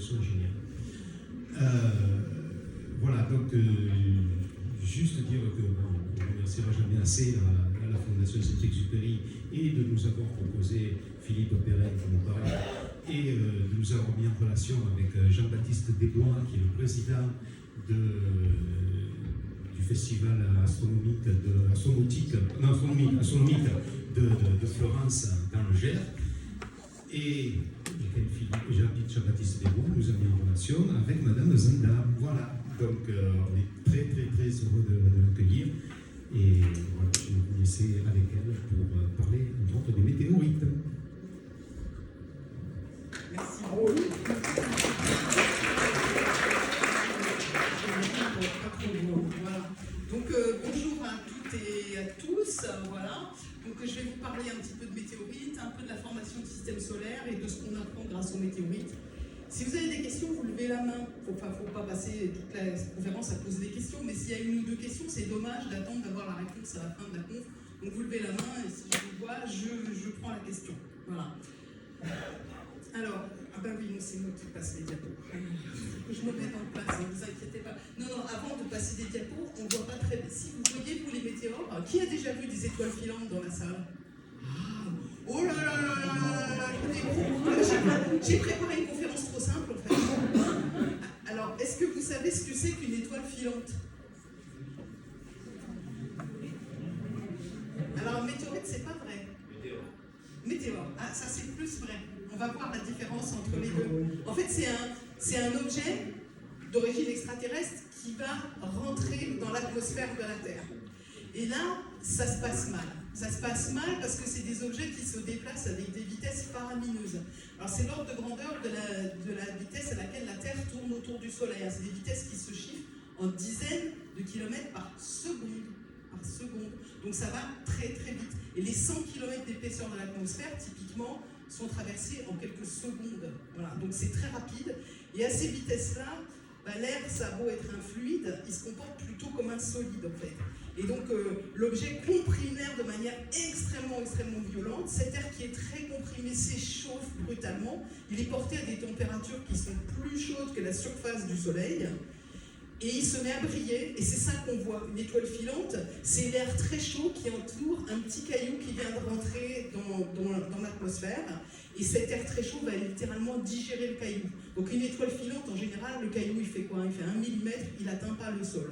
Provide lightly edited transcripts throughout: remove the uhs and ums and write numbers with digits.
sont géniales. Voilà, donc juste dire qu'on ne remerciera jamais assez à la Fondation Saint-Exupéry et de nous avoir proposé Philippe Perrin qui nous parle et de nous avoir mis en relation avec Jean-Baptiste Desbois qui est le président du festival astronomique de Florence dans le Gers. Et Jean-Baptiste Desbois nous a mis en relation avec Madame Zanda. Voilà, donc on est très très très heureux de l'accueillir. Et voilà, je vais vous laisser avec elle pour parler entre autres des météorites. Merci. Voilà. Donc bonjour à toutes et à tous. Voilà. Donc je vais vous parler un petit peu de météorites, un peu de la formation du système solaire et de ce qu'on apprend grâce aux météorites. Si vous avez des questions, vous levez la main. Faut pas passer toute la conférence à poser des questions, mais s'il y a une ou deux questions, c'est dommage d'attendre d'avoir la réponse à la fin de la conf. Donc vous levez la main et si je vous vois, je prends la question. Voilà. Alors, ah ben oui, c'est moi qui passe les diapos. Que je me mette en place, ne vous inquiétez pas. Non, avant de passer des diapos, on ne voit pas très bien. Si vous voyez, vous, les météores, qui a déjà vu des étoiles filantes dans la salle? Oh là là là là là là, j'ai préparé une conférence trop simple, en fait. Alors, est-ce que vous savez ce que c'est qu'une étoile filante? Alors, météorite, c'est pas vrai. Météore. Ah, ça, c'est plus vrai. On va voir la différence entre les deux. En fait, c'est un objet d'origine extraterrestre qui va rentrer dans l'atmosphère de la Terre. Et là, ça se passe mal. Ça se passe mal parce que c'est des objets qui se déplacent avec des vitesses faramineuses. Alors, c'est l'ordre de grandeur de la vitesse à laquelle la Terre tourne autour du Soleil. C'est des vitesses qui se chiffrent en dizaines de kilomètres par seconde. Donc, ça va très très vite. Et les 100 km d'épaisseur de l'atmosphère, typiquement, sont traversés en quelques secondes. Voilà, donc c'est très rapide. Et à ces vitesses-là, l'air, ça a beau être un fluide, il se comporte plutôt comme un solide en fait. Et donc l'objet comprime l'air de manière extrêmement violente. Cet air qui est très comprimé s'échauffe brutalement. Il est porté à des températures qui sont plus chaudes que la surface du Soleil. Et il se met à briller, et c'est ça qu'on voit. Une étoile filante, c'est l'air très chaud qui entoure un petit caillou qui vient de rentrer dans l'atmosphère. Et cet air très chaud va littéralement digérer le caillou. Donc une étoile filante, en général, le caillou, il fait quoi? Il fait 1 millimètre, il n'atteint pas le sol.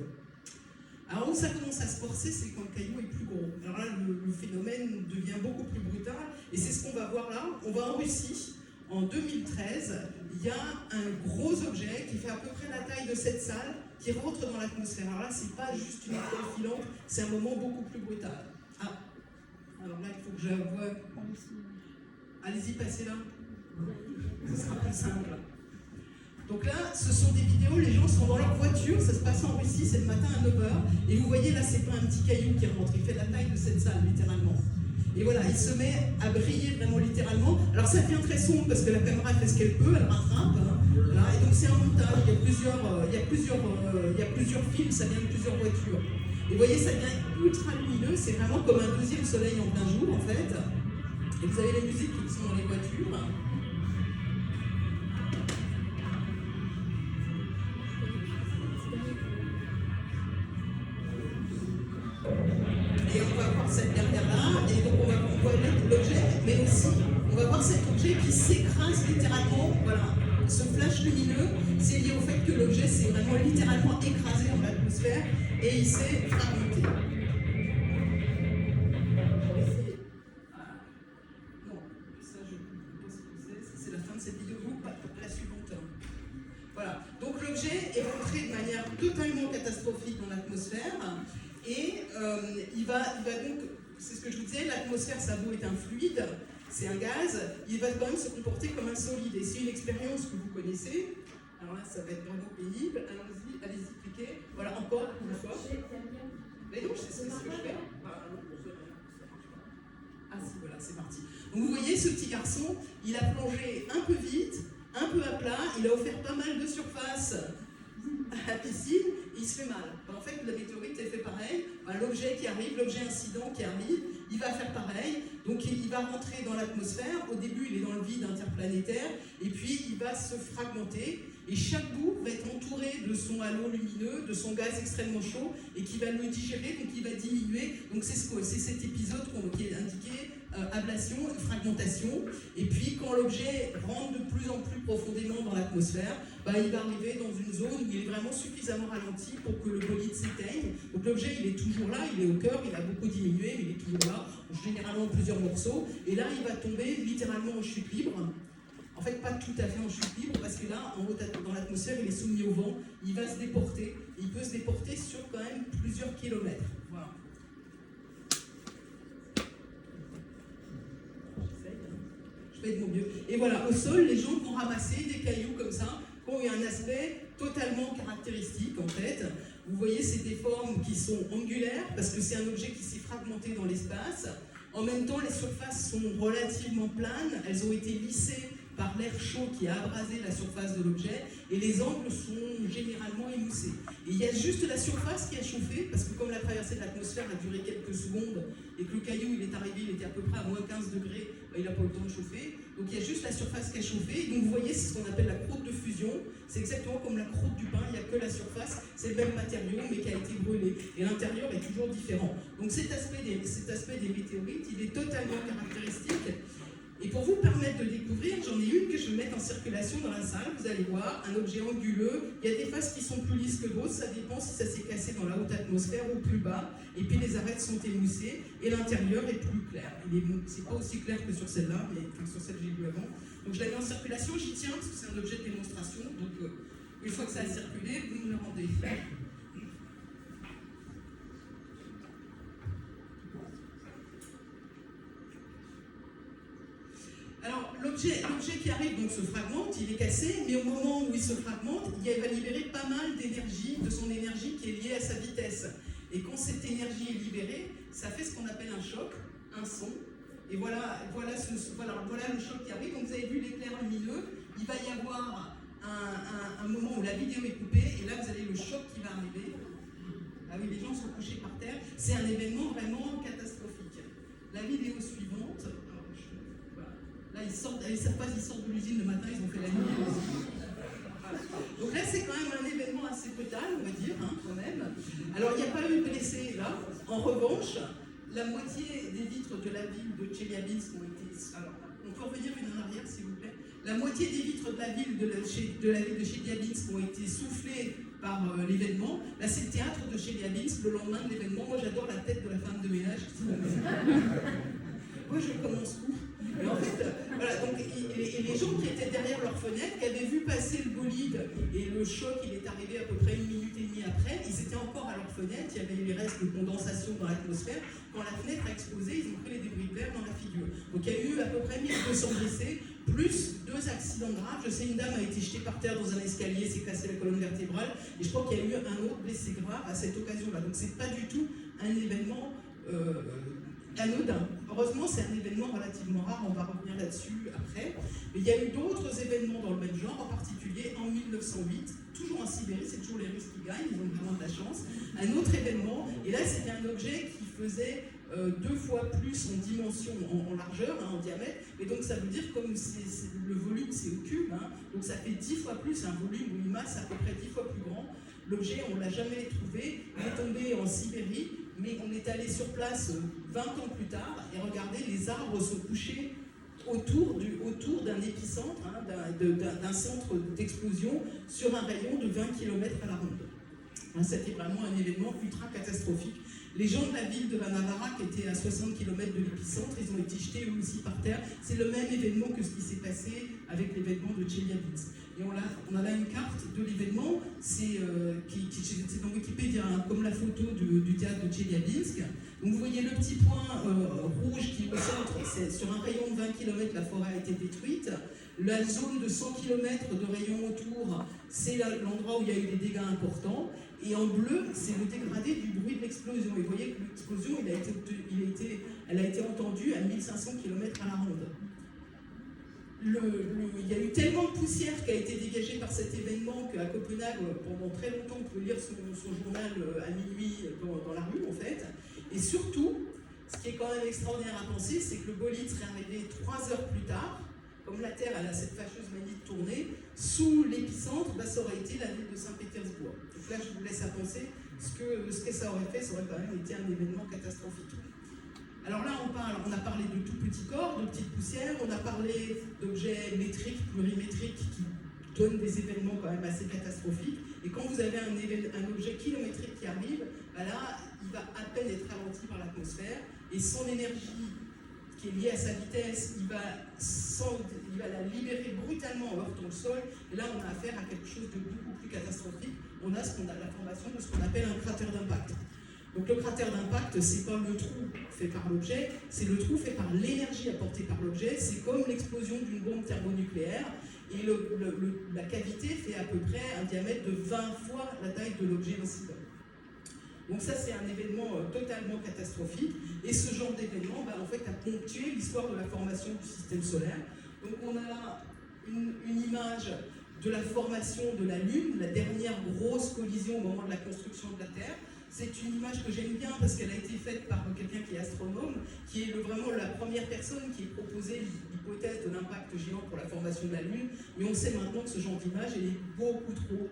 Alors où ça commence à se forcer, c'est quand le caillou est plus gros. Alors là, le phénomène devient beaucoup plus brutal, et c'est ce qu'on va voir là. On va en Russie. En 2013, il y a un gros objet qui fait à peu près la taille de cette salle, qui rentre dans l'atmosphère. Alors là, c'est pas juste une étoile filante, c'est un moment beaucoup plus brutal. Ah, alors là, il faut que je vois. Allez-y, passez là. Ce sera plus simple. Donc là, ce sont des vidéos, les gens sont dans leur voiture, ça se passe en Russie, c'est le matin à 9h, et vous voyez là, c'est pas un petit caillou qui rentre, il fait la taille de cette salle, littéralement. Et voilà, il se met à briller vraiment littéralement. Alors ça devient très sombre parce que la caméra fait ce qu'elle peut, elle rattrape. Là, et donc c'est un montage, il y a plusieurs films, ça vient de plusieurs voitures. Et vous voyez, ça devient ultra lumineux, c'est vraiment comme un deuxième soleil en plein jour en fait. Et vous avez les musiques qui sont dans les voitures. Et on va voir cette dernière-là, et donc on va mettre l'objet, mais aussi on va voir cet objet qui s'écrase littéralement. Voilà, ce flash lumineux, c'est lié au fait que l'objet s'est vraiment littéralement écrasé dans l'atmosphère et il s'est fragmenté. Non, ça je ne sais pas ce que c'est la fin de cette vidéo, la suivante. Voilà, donc l'objet est rentré de manière totalement catastrophique dans l'atmosphère. Et il va donc, c'est ce que je vous disais, l'atmosphère, ça a beau être un fluide, c'est un gaz, il va quand même se comporter comme un solide. Et c'est une expérience que vous connaissez. Alors là, ça va être vraiment pénible. Allez-y, cliquez. Voilà, encore une fois. Mais non, c'est ce que je fais. Ah si, voilà, c'est parti. Donc vous voyez, ce petit garçon, il a plongé un peu vite, un peu à plat, il a offert pas mal de surface à la piscine, et il se fait mal. En fait, la météorite, elle fait pareil. L'objet qui arrive, l'objet incident qui arrive, il va faire pareil. Donc il va rentrer dans l'atmosphère. Au début, il est dans le vide interplanétaire, et puis il va se fragmenter. Et chaque bout va être entouré de son halo lumineux, de son gaz extrêmement chaud, et qui va le digérer, donc il va diminuer. Donc c'est cet épisode qui est indiqué, ablation, fragmentation. Et puis quand l'objet rentre de plus en plus profondément dans l'atmosphère, il va arriver dans une zone où il est vraiment suffisamment ralenti pour que le bolide s'éteigne. Donc l'objet, il est toujours là, il est au cœur, il a beaucoup diminué, mais il est toujours là, généralement en plusieurs morceaux. Et là, il va tomber littéralement en chute libre. En fait, pas tout à fait en chute libre, parce que là, en haut dans l'atmosphère, il est soumis au vent, il va se déporter. Il peut se déporter sur quand même plusieurs kilomètres. Voilà. Je fais de mon mieux. Et voilà, au sol, les gens vont ramasser des cailloux comme ça, qui ont un aspect totalement caractéristique, en fait. Vous voyez, c'est des formes qui sont angulaires, parce que c'est un objet qui s'est fragmenté dans l'espace. En même temps, les surfaces sont relativement planes, elles ont été lissées par l'air chaud qui a abrasé la surface de l'objet, et les angles sont généralement émoussés. Et il y a juste la surface qui a chauffé, parce que comme la traversée de l'atmosphère a duré quelques secondes, et que le caillou il est arrivé, il était à peu près à moins 15 degrés, il n'a pas eu le temps de chauffer, donc il y a juste la surface qui a chauffé. Donc vous voyez, c'est ce qu'on appelle la croûte de fusion, c'est exactement comme la croûte du pain, il n'y a que la surface, c'est le même matériau, mais qui a été brûlé, et l'intérieur est toujours différent. Donc cet aspect des météorites, il est totalement caractéristique. Et pour vous permettre de découvrir, j'en ai une que je vais mettre en circulation dans la salle. Vous allez voir, un objet anguleux. Il y a des faces qui sont plus lisses que d'autres. Ça dépend si ça s'est cassé dans la haute atmosphère ou plus bas. Et puis les arêtes sont émoussées et l'intérieur est plus clair. C'est pas aussi clair que sur celle-là, mais sur celle que j'ai vue avant. Donc je la mets en circulation. J'y tiens parce que c'est un objet de démonstration. Donc une fois que ça a circulé, vous me le rendez. Alors, l'objet qui arrive donc se fragmente, il est cassé, mais au moment où il se fragmente, il va libérer pas mal d'énergie, de son énergie qui est liée à sa vitesse. Et quand cette énergie est libérée, ça fait ce qu'on appelle un choc, un son. Et voilà le choc qui arrive. Donc vous avez vu l'éclair lumineux, il va y avoir un moment où la vidéo est coupée, et là vous avez le choc qui va arriver. Ah oui, les gens sont couchés par terre. C'est un événement vraiment catastrophique. La vidéo suivante... Là, ils sortent de l'usine le matin, ils ont fait la nuit. Voilà. Donc là, c'est quand même un événement assez brutal, on va dire, quand même. Alors, il n'y a pas eu de blessés là. En revanche, la moitié des vitres de la ville de Tcheliabinsk ont été... Alors, on peut revenir une en arrière, s'il vous plaît. La moitié des vitres de la ville de Tcheliabinsk ont été soufflées par l'événement. Là, c'est le théâtre de Tcheliabinsk, le lendemain de l'événement. Moi, j'adore la tête de la femme de ménage. Moi, je commence où? Et en fait, voilà, donc, et les gens qui étaient derrière leur fenêtre, qui avaient vu passer le bolide, et le choc, il est arrivé à peu près 1 minute et demie après, ils étaient encore à leur fenêtre, il y avait eu les restes de condensation dans l'atmosphère. Quand la fenêtre a explosé, ils ont pris les débris de verre dans la figure. Donc il y a eu à peu près 1200 blessés, plus 2 accidents graves. Je sais, une dame a été jetée par terre dans un escalier, s'est cassée la colonne vertébrale, et je crois qu'il y a eu un autre blessé grave à cette occasion-là. Donc c'est pas du tout un événement anodin. Heureusement, c'est un événement relativement rare, on va revenir là-dessus après. Mais il y a eu d'autres événements dans le même genre, en particulier en 1908, toujours en Sibérie, c'est toujours les Russes qui gagnent, ils ont vraiment de la chance. Un autre événement, et là c'était un objet qui faisait 2 fois plus en dimension, en largeur, en diamètre, et donc ça veut dire comme le volume c'est au cube, donc ça fait 10 fois plus, un volume ou une masse à peu près 10 fois plus grand. L'objet, on ne l'a jamais trouvé, il est tombé en Sibérie, mais on est allé sur place 20 ans plus tard, et regardez, les arbres sont couchés autour d'un épicentre, d'un centre d'explosion, sur un rayon de 20 km à la ronde. C'était vraiment un événement ultra catastrophique. Les gens de la ville de Vanavara, qui étaient à 60 km de l'épicentre, ils ont été jetés eux aussi par terre. C'est le même événement que ce qui s'est passé avec l'événement de Tcheliabinsk. Et on a là une carte de l'événement, c'est dans Wikipédia, comme la photo du théâtre de Tcheliabinsk. Donc vous voyez le petit point rouge qui est au centre, c'est sur un rayon de 20 km, la forêt a été détruite. La zone de 100 km de rayon autour, c'est l'endroit où il y a eu des dégâts importants. Et en bleu, c'est le dégradé du bruit de l'explosion. Et vous voyez que l'explosion, elle a été entendue à 1500 km à la ronde. Il y a eu tellement de poussière qui a été dégagée par cet événement qu'à Copenhague, pendant très longtemps, on peut lire son journal à minuit dans la rue, en fait. Et surtout, ce qui est quand même extraordinaire à penser, c'est que le bolide serait arrivé 3 heures plus tard. Comme la Terre elle a cette fâcheuse manie de tourner, sous l'épicentre, ça aurait été la ville de Saint-Pétersbourg. Donc là, je vous laisse à penser ce que ça aurait fait, ça aurait quand même été un événement catastrophique. Alors là, on a parlé de tout petits corps, de petites poussières, on a parlé d'objets métriques, plurimétriques qui donnent des événements quand même assez catastrophiques. Et quand vous avez un objet kilométrique qui arrive, là, il va à peine être ralenti par l'atmosphère et son énergie qui est liée à sa vitesse, il va la libérer brutalement en heurtant le sol. Et là, on a affaire à quelque chose de beaucoup plus catastrophique. On a la formation de ce qu'on appelle un cratère d'impact. Donc le cratère d'impact, c'est pas le trou fait par l'objet, c'est le trou fait par l'énergie apportée par l'objet. C'est comme l'explosion d'une bombe thermonucléaire. Et la cavité fait à peu près un diamètre de 20 fois la taille de l'objet incident. Donc ça, c'est un événement totalement catastrophique. Et ce genre d'événement, en fait, a ponctué l'histoire de la formation du système solaire. Donc on a là une image de la formation de la Lune, la dernière grosse collision au moment de la construction de la Terre. C'est une image que j'aime bien parce qu'elle a été faite par quelqu'un qui est astronome, qui est vraiment la première personne qui a proposé l'hypothèse de l'impact géant pour la formation de la Lune. Mais on sait maintenant que ce genre d'image est beaucoup trop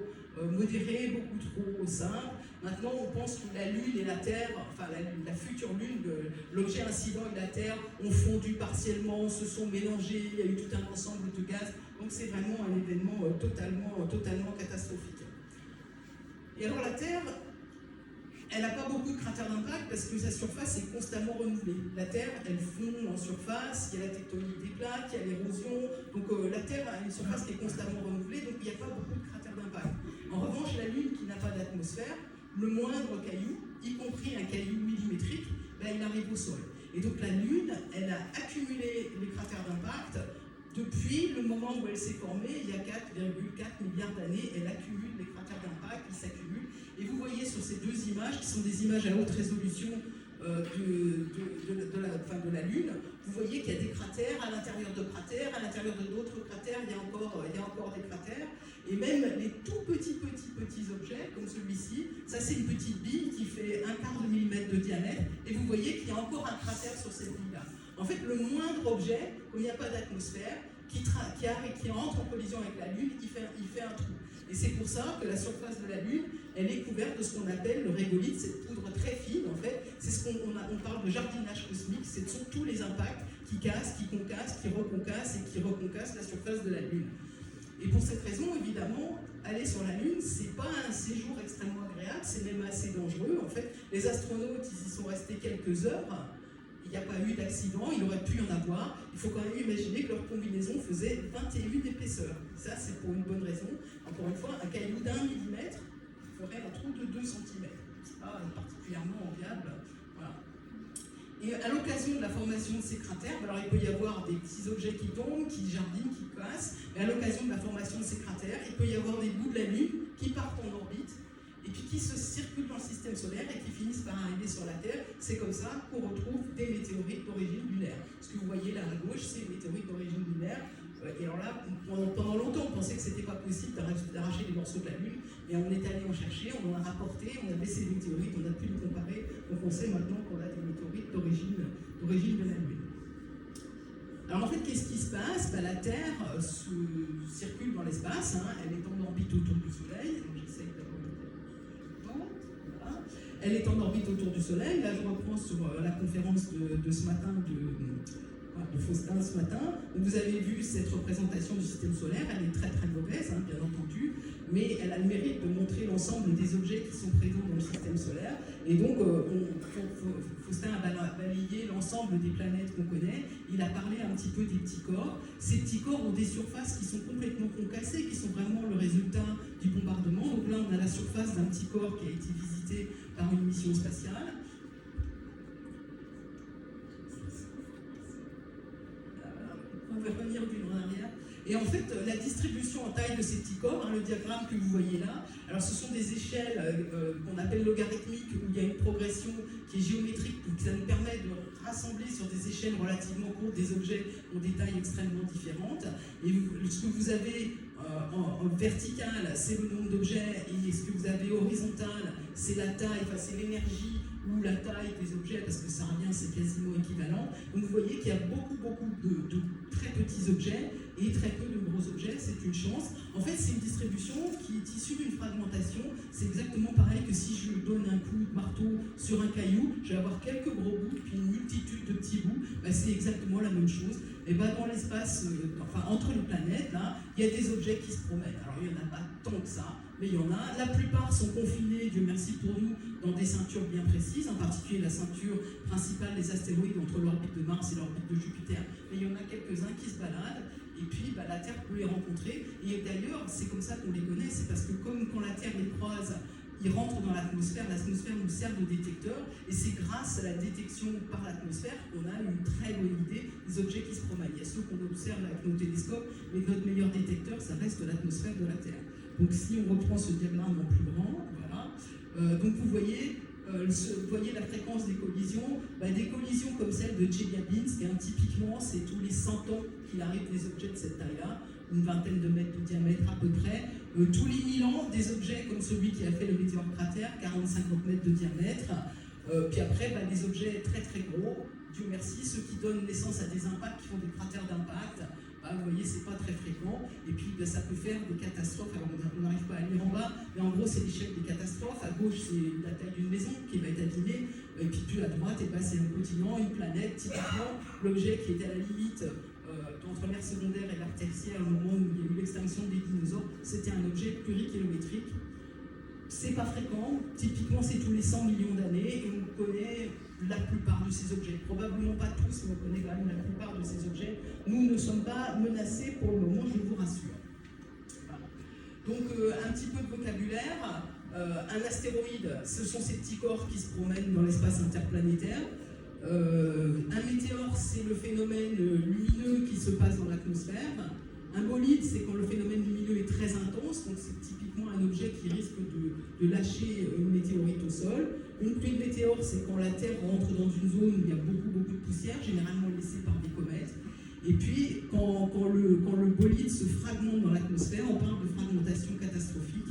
modérée, beaucoup trop simple. Maintenant, on pense que la Lune et la Terre, enfin la future Lune, l'objet incident et la Terre ont fondu partiellement, se sont mélangés, il y a eu tout un ensemble de gaz. Donc c'est vraiment un événement totalement catastrophique. Et alors la Terre, elle n'a pas beaucoup de cratères d'impact parce que sa surface est constamment renouvelée. La Terre, elle fond en surface, il y a la tectonique des plaques, il y a l'érosion. Donc la Terre a une surface qui est constamment renouvelée, donc il n'y a pas beaucoup de cratères d'impact. En revanche, la Lune, qui n'a pas d'atmosphère, le moindre caillou, y compris un caillou millimétrique, il arrive au sol. Et donc la Lune, elle a accumulé les cratères d'impact depuis le moment où elle s'est formée, il y a 4,4 milliards d'années, elle accumule les cratères d'impact, ils s'accumulent. Et vous voyez sur ces deux images, qui sont des images à haute résolution de la Lune, vous voyez qu'il y a des cratères à l'intérieur de cratères, à l'intérieur de d'autres cratères, il y a encore des cratères. Et même les tout petits objets, comme celui-ci, ça c'est une petite bille qui fait 1/4 de millimètre de diamètre, et vous voyez qu'il y a encore un cratère sur cette bille-là. En fait, le moindre objet, comme il n'y a pas d'atmosphère, qui entre en collision avec la Lune, il fait un trou. Et c'est pour ça que la surface de la Lune, elle est couverte de ce qu'on appelle le régolithe, cette poudre très fine, en fait. C'est ce on parle de jardinage cosmique, ce sont tous les impacts qui cassent, qui concassent, qui reconcassent et qui reconcassent la surface de la Lune. Et pour cette raison, évidemment, aller sur la Lune, c'est pas un séjour extrêmement agréable, c'est même assez dangereux. En fait, les astronautes, ils y sont restés quelques heures. Il n'y a pas eu d'accident, il aurait pu y en avoir. Il faut quand même imaginer que leur combinaison faisait 21 épaisseurs. Ça, c'est pour une bonne raison. Encore une fois, un caillou d'1 millimètre ferait un trou de 2 cm. C'est pas particulièrement viable. Voilà. Et à l'occasion de la formation de ces cratères, alors il peut y avoir des petits objets qui tombent, qui jardinent, qui cassent. Et à l'occasion de la formation de ces cratères, il peut y avoir des bouts de la Lune qui partent en orbite et puis qui se circulent dans le système solaire et qui finissent par arriver sur la Terre. C'est comme ça qu'on retrouve des météorites d'origine lunaire. Ce que vous voyez là à gauche, c'est une météorite d'origine lunaire. Et alors là, pendant longtemps, on pensait que c'était pas possible d'arracher des morceaux de la Lune, mais on est allé en chercher, on en a rapporté, on a baissé les météorites, on a pu les comparer, donc on sait maintenant qu'on a des météorites d'origine de la Lune. Alors en fait, qu'est-ce qui se passe? La Terre circule dans l'espace, elle est en orbite autour du Soleil. J'essaie d'avoir voilà. Elle est en orbite autour du Soleil. Là, je reprends sur la conférence de ce matin de Faustin ce matin. Donc, vous avez vu cette représentation du système solaire, elle est très très mauvaise, bien entendu, mais elle a le mérite de montrer l'ensemble des objets qui sont présents dans le système solaire. Et donc, Faustin a balayé l'ensemble des planètes qu'on connaît. Il a parlé un petit peu des petits corps. Ces petits corps ont des surfaces qui sont complètement concassées, qui sont vraiment le résultat du bombardement. Donc là, on a la surface d'un petit corps qui a été visité par une mission spatiale. On va revenir d'une en arrière. Et en fait, la distribution en taille de ces petits corps, hein, le diagramme que vous voyez là, alors ce sont des échelles qu'on appelle logarithmiques, où il y a une progression qui est géométrique, donc ça nous permet de rassembler sur des échelles relativement courtes des objets ont des tailles extrêmement différentes. Et ce que vous avez en vertical, c'est le nombre d'objets, et ce que vous avez horizontal, c'est la taille, enfin c'est l'énergie ou la taille des objets, parce que ça revient, c'est quasiment équivalent. Donc vous voyez qu'il y a beaucoup de très petits objets et très peu de gros objets, c'est une chance. En fait, c'est une distribution qui est issue d'une fragmentation. C'est exactement pareil que si je donne un coup de marteau sur un caillou, je vais avoir quelques gros bouts, puis une multitude de petits bouts. Ben, c'est exactement la même chose. Et ben, dans l'espace, entre les planètes, là, il y a des objets qui se promènent. Alors, il n'y en a pas tant que ça, mais il y en a. La plupart sont confinés, Dieu merci pour nous, dans des ceintures bien précises, en particulier la ceinture principale des astéroïdes entre l'orbite de Mars et l'orbite de Jupiter. Mais il y en a quelques-uns qui se baladent, et puis la Terre peut les rencontrer. Et d'ailleurs, c'est comme ça qu'on les connaît, c'est parce que comme quand la Terre les croise, ils rentrent dans l'atmosphère nous sert de détecteur, et c'est grâce à la détection par l'atmosphère qu'on a une très bonne idée des objets qui se promènent. Il y a ceux qu'on observe avec nos télescopes, mais notre meilleur détecteur, ça reste l'atmosphère de la Terre. Donc si on reprend ce diagramme en plus grand, voilà, donc vous voyez la fréquence des collisions, des collisions comme celle de Chelyabinsk, typiquement c'est tous les 100 ans qu'il arrive des objets de cette taille-là, une vingtaine de mètres de diamètre à peu près, tous les 1000 ans des objets comme celui qui a fait le météore cratère, 40-50 mètres de diamètre, puis après des objets très très gros, Dieu merci, ceux qui donnent naissance à des impacts, qui font des cratères d'impact. Vous voyez, c'est pas très fréquent, et puis ça peut faire des catastrophes. Alors on n'arrive pas à lire en bas, mais en gros c'est l'échelle des catastrophes. À gauche c'est la taille d'une maison qui va être abîmée, et puis plus à droite c'est un continent, une planète. Typiquement l'objet qui était à la limite entre l'ère secondaire et l'ère tertiaire au moment où il y a eu l'extinction des dinosaures, c'était un objet plurikilométrique. C'est pas fréquent, typiquement c'est tous les 100 millions d'années, et on connaît la plupart de ces objets. Probablement pas tous, mais on connaît quand même la plupart de ces objets. Nous ne sommes pas menacés pour le moment, je vous rassure. Voilà. Donc un petit peu de vocabulaire. Un astéroïde, ce sont ces petits corps qui se promènent dans l'espace interplanétaire. Un météore, c'est le phénomène lumineux qui se passe dans l'atmosphère. Un bolide, c'est quand le phénomène lumineux est très intense, donc c'est typiquement un objet qui risque de lâcher une météorite au sol. Une pluie de météores, c'est quand la Terre rentre dans une zone où il y a beaucoup de poussière, généralement laissée par des comètes. Et puis, quand le bolide se fragmente dans l'atmosphère, on parle de fragmentation catastrophique.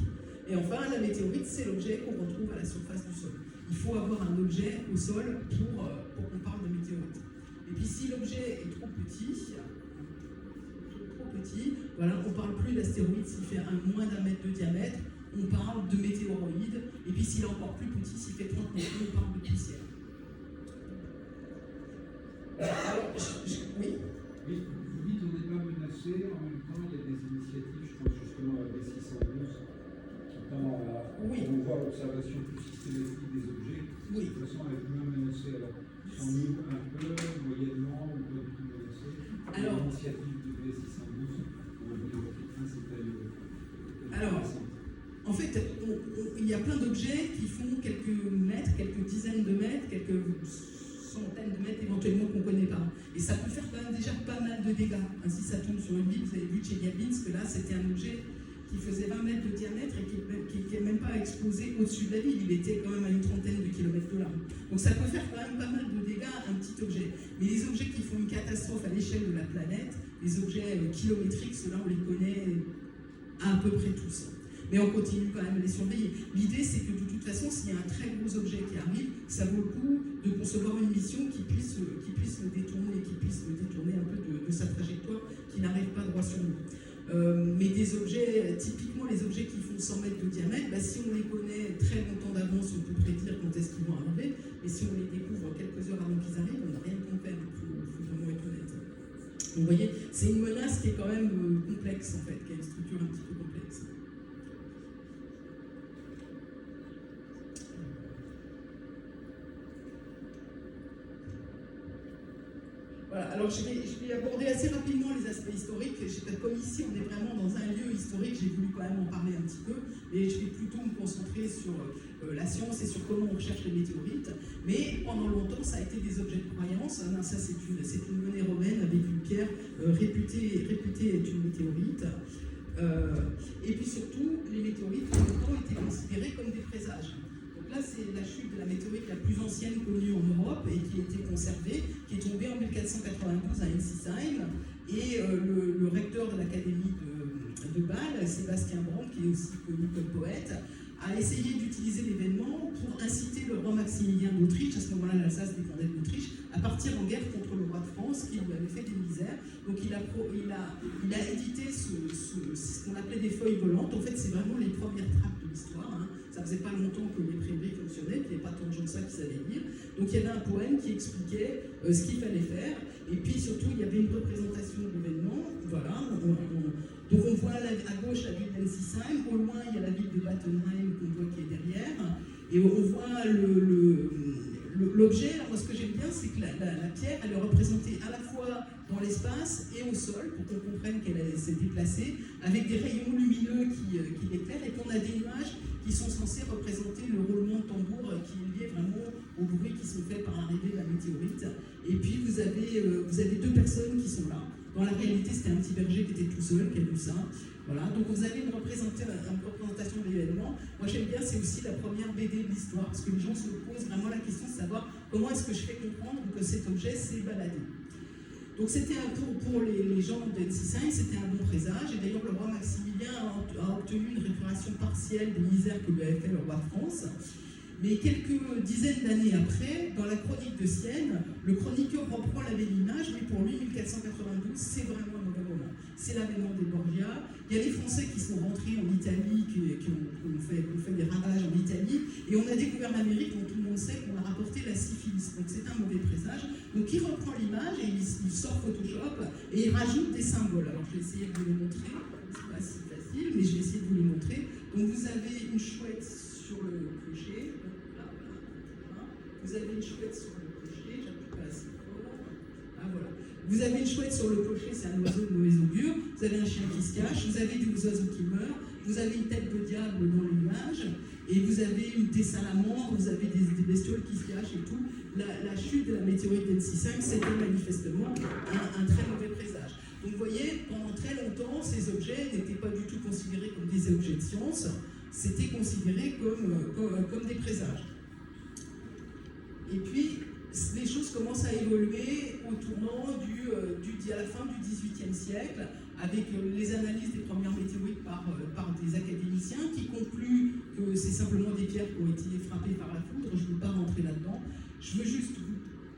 Et enfin, la météorite, c'est l'objet qu'on retrouve à la surface du sol. Il faut avoir un objet au sol pour qu'on parle de météorite. Et puis, si l'objet est trop petit, voilà, on ne parle plus d'astéroïde s'il fait moins d'1 mètre de diamètre, on parle de météoroïde, et puis s'il est encore plus petit, s'il fait 30 mètres, on parle de poussière. Alors, oui. Oui, vous dites qu'on n'est pas menacé, en même temps il y a des initiatives, je pense justement à B612, qui tend à promouvoir l'observation plus systématique des objets. Oui. De toute façon, elle est moins menacée. Alors, sont-nous un peu, moyennement, ou pas du tout menacés? Alors, l'initiative de B612, alors, en fait, il y a plein d'objets qui font quelques mètres, quelques dizaines de mètres, quelques centaines de mètres éventuellement qu'on ne connaît pas. Et ça peut faire quand même déjà pas mal de dégâts. Si ça tombe sur une ville, vous avez vu Chelyabinsk, là c'était un objet qui faisait 20 mètres de diamètre et qui n'est même pas explosé au-dessus de la ville. Il était quand même à une trentaine de kilomètres de là. Donc ça peut faire quand même pas mal de dégâts, un petit objet. Mais les objets qui font une catastrophe à l'échelle de la planète, les objets kilométriques, ceux-là on les connaît à peu près tous. Mais on continue quand même à les surveiller. L'idée, c'est que de toute façon, s'il y a un très gros objet qui arrive, ça vaut le coup de concevoir une mission qui puisse le détourner, un peu de sa trajectoire, qui n'arrive pas droit sur nous. Mais des objets, typiquement les objets qui font 100 mètres de diamètre, si on les connaît très longtemps d'avance, on peut prédire quand est-ce qu'ils vont arriver. Mais si on les découvre quelques heures avant qu'ils arrivent, on n'a rien qu'on faire. Il faut vraiment être honnête. Donc, vous voyez, c'est une menace qui est quand même complexe, en fait, qui a une structure un petit peu complexe. Voilà, alors je vais aborder assez rapidement les aspects historiques. Comme ici, on est vraiment dans un lieu historique, j'ai voulu quand même en parler un petit peu, mais je vais plutôt me concentrer sur la science et sur comment on recherche les météorites. Mais pendant longtemps, ça a été des objets de croyance. Hein, ça, c'est une monnaie romaine avec une pierre réputée être une météorite. Et puis surtout, les météorites, ont longtemps été considérées comme des présages. Donc là, c'est la chute de la météorite la plus ancienne connue en Europe et qui a été conservée, qui est tombée en 1492 à Ensisheim. Et le recteur de l'académie de Bâle, Sébastien Brand, qui est aussi connu comme poète, a essayé d'utiliser l'événement pour inciter le roi Maximilien d'Autriche, à ce moment-là l'Alsace dépendait de l'Autriche, à partir en guerre contre le roi de France qui lui avait fait des misères. Donc il a édité ce qu'on appelait des feuilles volantes. En fait, c'est vraiment les premières trappes de l'histoire. Hein. Ça faisait pas longtemps que l'imprimerie fonctionnait, qu'il n'y avait pas tant de gens que ça qui savaient lire. Donc il y avait un poème qui expliquait ce qu'il fallait faire. Et puis surtout, il y avait une représentation de l'événement. Voilà. Donc on voit à gauche la ville d'Ensisheim, au loin il y a la ville de Battenheim qu'on voit qui est derrière, et on voit l'objet. Alors moi ce que j'aime bien, c'est que la pierre, elle est représentée à la fois dans l'espace et au sol, pour qu'on comprenne qu'elle s'est déplacée, avec des rayons lumineux qui l'éclairent, et qu'on a des nuages qui sont censés représenter le roulement de tambour qui est lié vraiment aux bruits qui sont faits par l'arrivée de la météorite. Et puis vous avez deux personnes qui sont là. Dans la réalité, c'était un petit berger qui était tout seul, qui a vu ça. Voilà. Donc vous avez une représentation de l'événement. Moi j'aime bien, c'est aussi la première BD de l'histoire, parce que les gens se posent vraiment la question de savoir comment est-ce que je fais comprendre que cet objet s'est baladé. Donc c'était pour les gens d'Ensisheim, c'était un bon présage. Et d'ailleurs, le roi Maximilien a obtenu une réparation partielle des misères que lui avait fait le roi de France. Mais quelques dizaines d'années après, dans la chronique de Sienne, le chroniqueur reprend la même image, mais pour lui, 1492, c'est vraiment un mauvais moment. C'est l'avènement des Borgia. Il y a les Français qui sont rentrés en Italie, qui ont fait des ravages en Italie, et on a découvert l'Amérique, dont tout le monde sait qu'on a rapporté la syphilis. Donc c'est un mauvais présage. Donc il reprend l'image et il sort Photoshop et il rajoute des symboles. Alors je vais essayer de vous les montrer. C'est pas si facile, mais je vais essayer de vous les montrer. Donc vous avez une chouette sur le clocher. Vous avez une chouette sur le clocher, j'appuie pas assez fort. Ah voilà. Vous avez une chouette sur le clocher, c'est un oiseau de mauvais augure. Vous avez un chien qui se cache, vous avez des oiseaux qui meurent, vous avez une tête de diable dans les nuages, et vous avez des salamandres, vous avez des bestioles qui se cachent et tout. La chute de la météorite d'Ensisheim, c'était manifestement un très mauvais présage. Donc vous voyez, pendant très longtemps, ces objets n'étaient pas du tout considérés comme des objets de science, c'était considéré comme des présages. Et puis, les choses commencent à évoluer au tournant à la fin du XVIIIe siècle, avec les analyses des premières météorites par des académiciens qui concluent que c'est simplement des pierres qui ont été frappées par la foudre. Je ne veux pas rentrer là-dedans. Je veux juste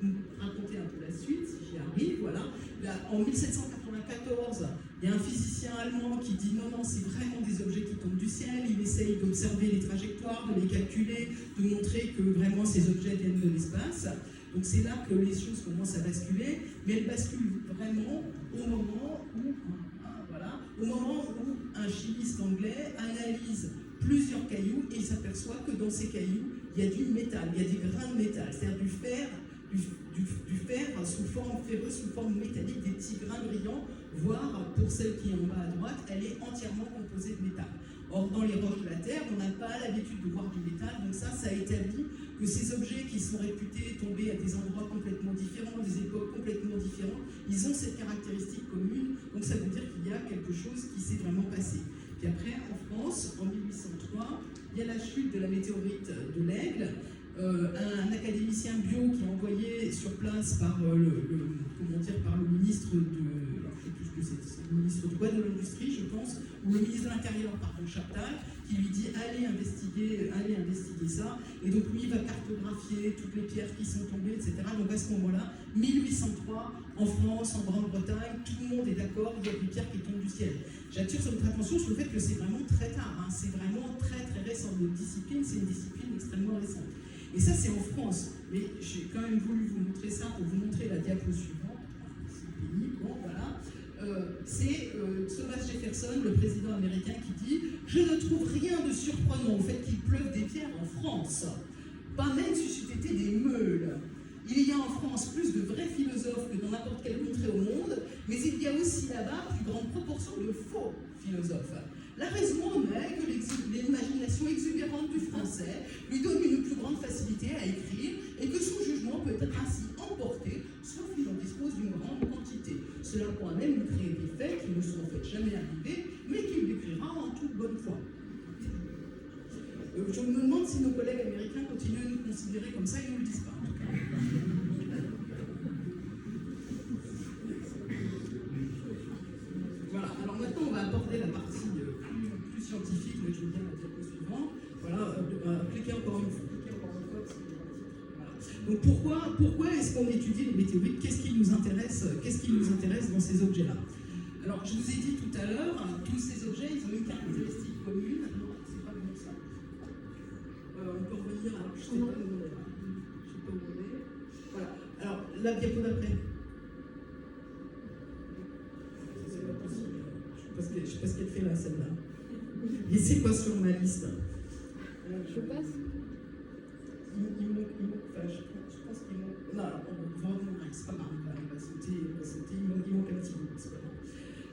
vous raconter un peu la suite, si j'y arrive. Voilà. Là, en 1794, il y a un physicien allemand qui dit non, c'est vraiment des objets qui tombent du ciel. Il essaye d'observer les trajectoires, de les calculer, de montrer que vraiment ces objets viennent de l'espace. Donc c'est là que les choses commencent à basculer, mais elles basculent vraiment au moment où un chimiste anglais analyse plusieurs cailloux et il s'aperçoit que dans ces cailloux, il y a du métal, il y a des grains de métal, c'est-à-dire du fer sous forme ferreuse, sous forme métallique, des petits grains brillants, voire pour celle qui est en bas à droite, elle est entièrement composée de métal. Or, dans les roches de la Terre, on n'a pas l'habitude de voir du métal, donc ça établit que ces objets qui sont réputés tomber à des endroits complètement différents, des époques complètement différentes, ils ont cette caractéristique commune, donc ça veut dire qu'il y a quelque chose qui s'est vraiment passé. Puis après, en France, en 1803, il y a la chute de la météorite de l'Aigle, un académicien bio qui est envoyé sur place par le ministre le ministre de l'Industrie, je pense, ou le ministre de l'Intérieur, pardon, Chaptal, qui lui dit allez investiguer ça. Et donc lui va cartographier toutes les pierres qui sont tombées, etc. Donc à ce moment-là, 1803, en France, en Grande-Bretagne, tout le monde est d'accord, il y a des pierres qui tombent du ciel. J'attire votre attention sur le fait que c'est vraiment très tard, hein. C'est vraiment très très récent. Notre discipline, c'est une discipline extrêmement récente. Et ça, c'est en France. Mais j'ai quand même voulu vous montrer ça pour vous montrer la diapo suivante. C'est pénible, bon, voilà. C'est Thomas Jefferson, le président américain, qui dit « Je ne trouve rien de surprenant au fait qu'il pleuve des pierres en France, pas même si c'eût été des meules. Il y a en France plus de vrais philosophes que dans n'importe quelle contrée au monde, mais il y a aussi là-bas plus grande proportion de faux philosophes. La raison en est que l'imagination exubérante du français lui donne une plus grande facilité à écrire et que son jugement peut être ainsi emporté, sauf qu'il en dispose d'une grande quantité. Cela pourra même lui créer des faits qui ne sont en fait jamais arrivés, mais qu'il décrira en toute bonne foi. Je me demande si nos collègues américains continuent à nous considérer comme ça, ils ne nous le disent pas en tout cas. Voilà, alors maintenant on va aborder la partie plus scientifique, mais je veux bien la diapo suivante. Voilà, cliquez encore une fois. Voilà. Donc pourquoi est-ce qu'on étudie les météorites? Qu'est-ce qui nous intéresse dans ces objets-là? Alors je vous ai dit tout à l'heure, tous ces objets, ils ont une caractéristique commune. Non, c'est pas bon ça. On peut revenir, alors je ne sais pas où on est là. Je sais pas où on est. Voilà, alors la diapo d'après. C'est pas possible. Je ne sais pas ce qu'elle fait là, celle-là. Et c'est pas sur ma liste. Je passe. Il manque, enfin, je pense qu'il manque. Non, alors, on va revenir, c'est pas grave, il va sauter, il manque un petit bout, c'est pas grave.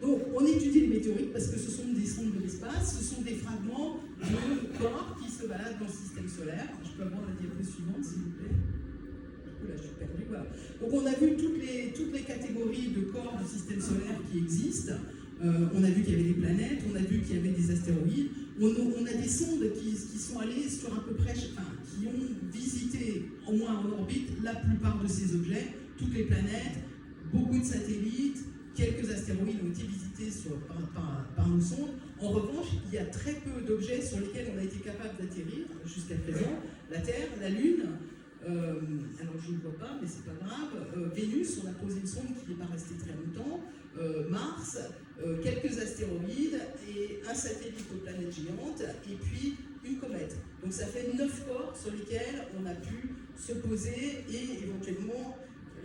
Donc, on étudie les météorites parce que ce sont des sondes de l'espace, ce sont des fragments de corps qui se baladent dans le système solaire. Je peux avoir la diapo suivante, s'il vous plaît. Là, je suis perdu, voilà. Donc, on a vu toutes les catégories de corps du système solaire qui existent. On a vu qu'il y avait des planètes, on a vu qu'il y avait des astéroïdes. On a des sondes qui sont allées sur à peu près, qui ont visité, au moins en orbite, la plupart de ces objets, toutes les planètes, beaucoup de satellites, quelques astéroïdes ont été visités par nos sondes. En revanche, il y a très peu d'objets sur lesquels on a été capable d'atterrir jusqu'à présent. La Terre, la Lune, alors je ne le vois pas, mais c'est pas grave. Vénus, on a posé une sonde qui n'est pas restée très longtemps. Mars, quelques astéroïdes et un satellite aux planètes géantes, et puis une comète. Donc ça fait 9 corps sur lesquels on a pu se poser et éventuellement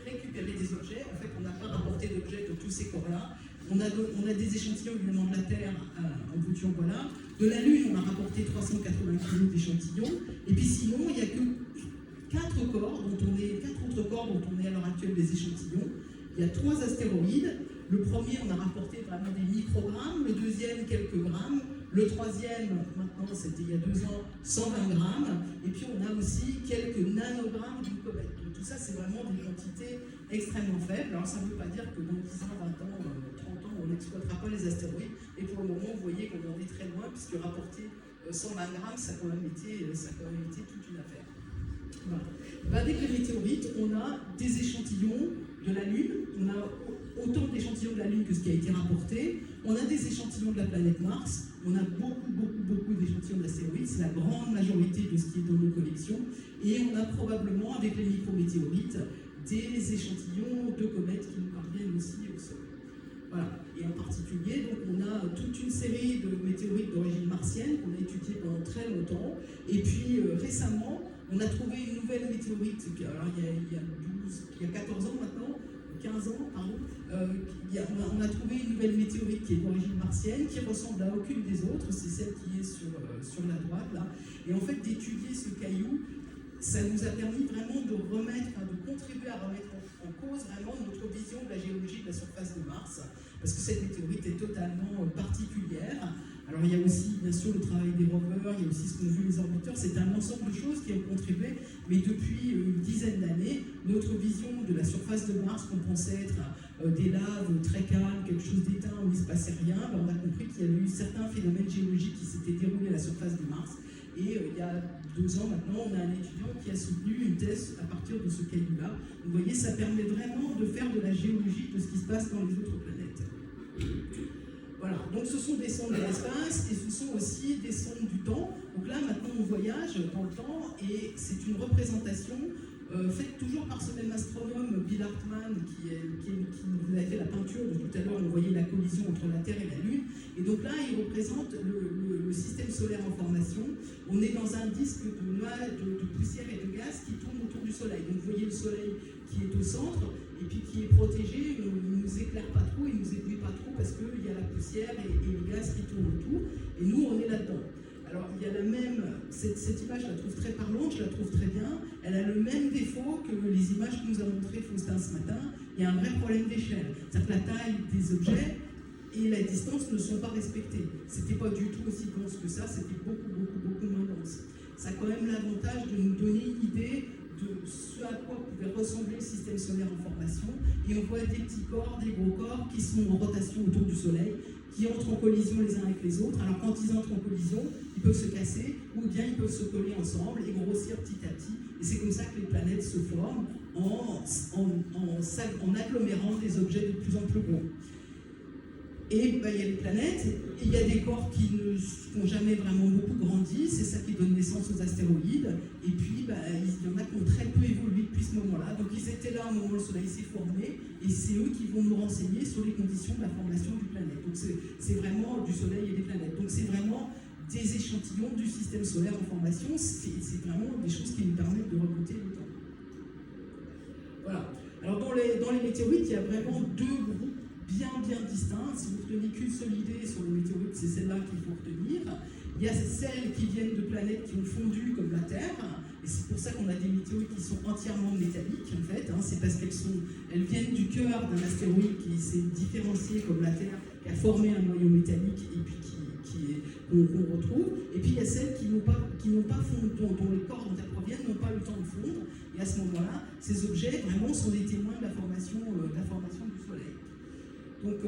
récupérer des objets. En fait, on n'a pas rapporté d'objets de tous ces corps-là. On a des échantillons évidemment de la Terre, en veux-tu en voilà. De la Lune, on a rapporté 380 kg d'échantillons. Et puis sinon, il n'y a que 4 autres corps dont on est à l'heure actuelle des échantillons. Il y a 3 astéroïdes. Le premier, on a rapporté vraiment des microgrammes. Le deuxième, quelques grammes. Le troisième, maintenant, c'était il y a 2 ans, 120 grammes. Et puis, on a aussi quelques nanogrammes d'une comète. Donc, tout ça, c'est vraiment des quantités extrêmement faibles. Alors, ça ne veut pas dire que dans 10 ans, 20 ans, 30 ans, on n'exploitera pas les astéroïdes. Et pour le moment, vous voyez qu'on en est très loin, puisque rapporter 120 grammes, ça a quand même été toute une affaire. Voilà. Avec les météorites, on a des échantillons de la Lune. On a autant d'échantillons de la Lune que ce qui a été rapporté. On a des échantillons de la planète Mars. On a beaucoup d'échantillons d'astéroïdes. C'est la grande majorité de ce qui est dans nos collections. Et on a probablement, avec les micrométéorites, des échantillons de comètes qui nous parviennent aussi au sol. Voilà. Et en particulier, donc, on a toute une série de météorites d'origine martienne qu'on a étudiées pendant très longtemps. Et puis récemment, on a trouvé une nouvelle météorite, alors il y a 14 ans maintenant, 15 ans, pardon, on a trouvé une nouvelle météorite qui est d'origine martienne, qui ressemble à aucune des autres, c'est celle qui est sur la droite là. Et en fait, d'étudier ce caillou, ça nous a permis vraiment de contribuer à remettre en cause vraiment notre vision de la géologie de la surface de Mars, parce que cette météorite est totalement particulière. Alors il y a aussi bien sûr le travail des rovers, il y a aussi ce qu'ont vu les orbiteurs, c'est un ensemble de choses qui ont contribué, mais depuis une dizaine d'années, notre vision de la surface de Mars, qu'on pensait être des laves très calmes, quelque chose d'éteint où il ne se passait rien, on a compris qu'il y avait eu certains phénomènes géologiques qui s'étaient déroulés à la surface de Mars. Et il y a 2 ans maintenant, on a un étudiant qui a soutenu une thèse à partir de ce caillou-là. Vous voyez, ça permet vraiment de faire de la géologie de ce qui se passe dans les autres planètes. Voilà, donc ce sont des sondes de l'espace et ce sont aussi des sondes du temps. Donc là, maintenant, on voyage dans le temps et c'est une représentation faite toujours par ce même astronome, Bill Hartmann, qui nous avait fait la peinture de tout à l'heure. On voyait la collision entre la Terre et la Lune. Et donc là, il représente le système solaire en formation. On est dans un disque de poussière et de gaz qui tourne autour du Soleil. Donc vous voyez le Soleil qui est au centre et puis qui est protégé. Il ne nous éclaire pas trop, il ne nous éblouit pas trop parce qu'il y a la poussière et le gaz qui tournent autour. Et nous, on est là-dedans. Alors, il y a la même, cette image, je la trouve très parlante, je la trouve très bien. Elle a le même défaut que les images que nous a montrées Faustin ce matin. Il y a un vrai problème d'échelle. C'est-à-dire que la taille des objets et la distance ne sont pas respectées. C'était pas du tout aussi dense que ça, c'était beaucoup moins dense. Ça a quand même l'avantage de nous donner une idée de ce à quoi pouvait ressembler le système solaire en formation, et on voit des petits corps, des gros corps qui sont en rotation autour du Soleil, qui entrent en collision les uns avec les autres. Alors quand ils entrent en collision, ils peuvent se casser, ou bien ils peuvent se coller ensemble et grossir petit à petit, et c'est comme ça que les planètes se forment en agglomérant des objets de plus en plus gros. Et il y a les planètes, et il y a des corps qui n'ont jamais vraiment beaucoup grandi, c'est ça qui donne naissance aux astéroïdes, et puis il y en a qui ont très peu évolué depuis ce moment-là, donc ils étaient là au moment où le Soleil s'est formé, et c'est eux qui vont nous renseigner sur les conditions de la formation du planète. Donc c'est vraiment du Soleil et des planètes, donc c'est vraiment des échantillons du système solaire en formation, c'est vraiment des choses qui nous permettent de remonter le temps. Voilà. Alors dans les météorites, il y a vraiment deux groupes bien distincts. Si vous retenez qu'une seule idée sur les météorites, c'est celle-là qu'il faut retenir. Il y a celles qui viennent de planètes qui ont fondu comme la Terre, et c'est pour ça qu'on a des météorites qui sont entièrement métalliques en fait, c'est parce qu'elles viennent du cœur d'un astéroïde qui s'est différencié comme la Terre, qui a formé un noyau métallique et puis qu'on retrouve. Et puis il y a celles qui n'ont pas fondu, dont les corps dont elles proviennent n'ont pas le temps de fondre, et à ce moment-là, ces objets vraiment sont des témoins de la formation du Soleil. Donc,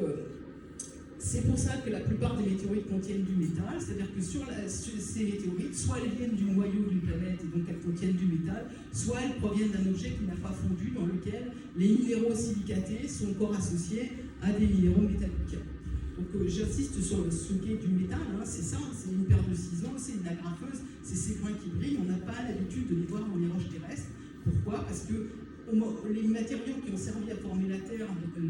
c'est pour ça que la plupart des météorites contiennent du métal, c'est-à-dire que sur ces météorites, soit elles viennent du noyau d'une planète et donc elles contiennent du métal, soit elles proviennent d'un objet qui n'a pas fondu, dans lequel les minéraux silicatés sont encore associés à des minéraux métalliques. Donc j'insiste sur ce qu'est du métal, c'est ça, c'est une paire de ciseaux, c'est une agrafeuse, c'est ces points qui brillent, on n'a pas l'habitude de les voir dans les roches terrestres. Pourquoi ? Parce que les matériaux qui ont servi à former la Terre, les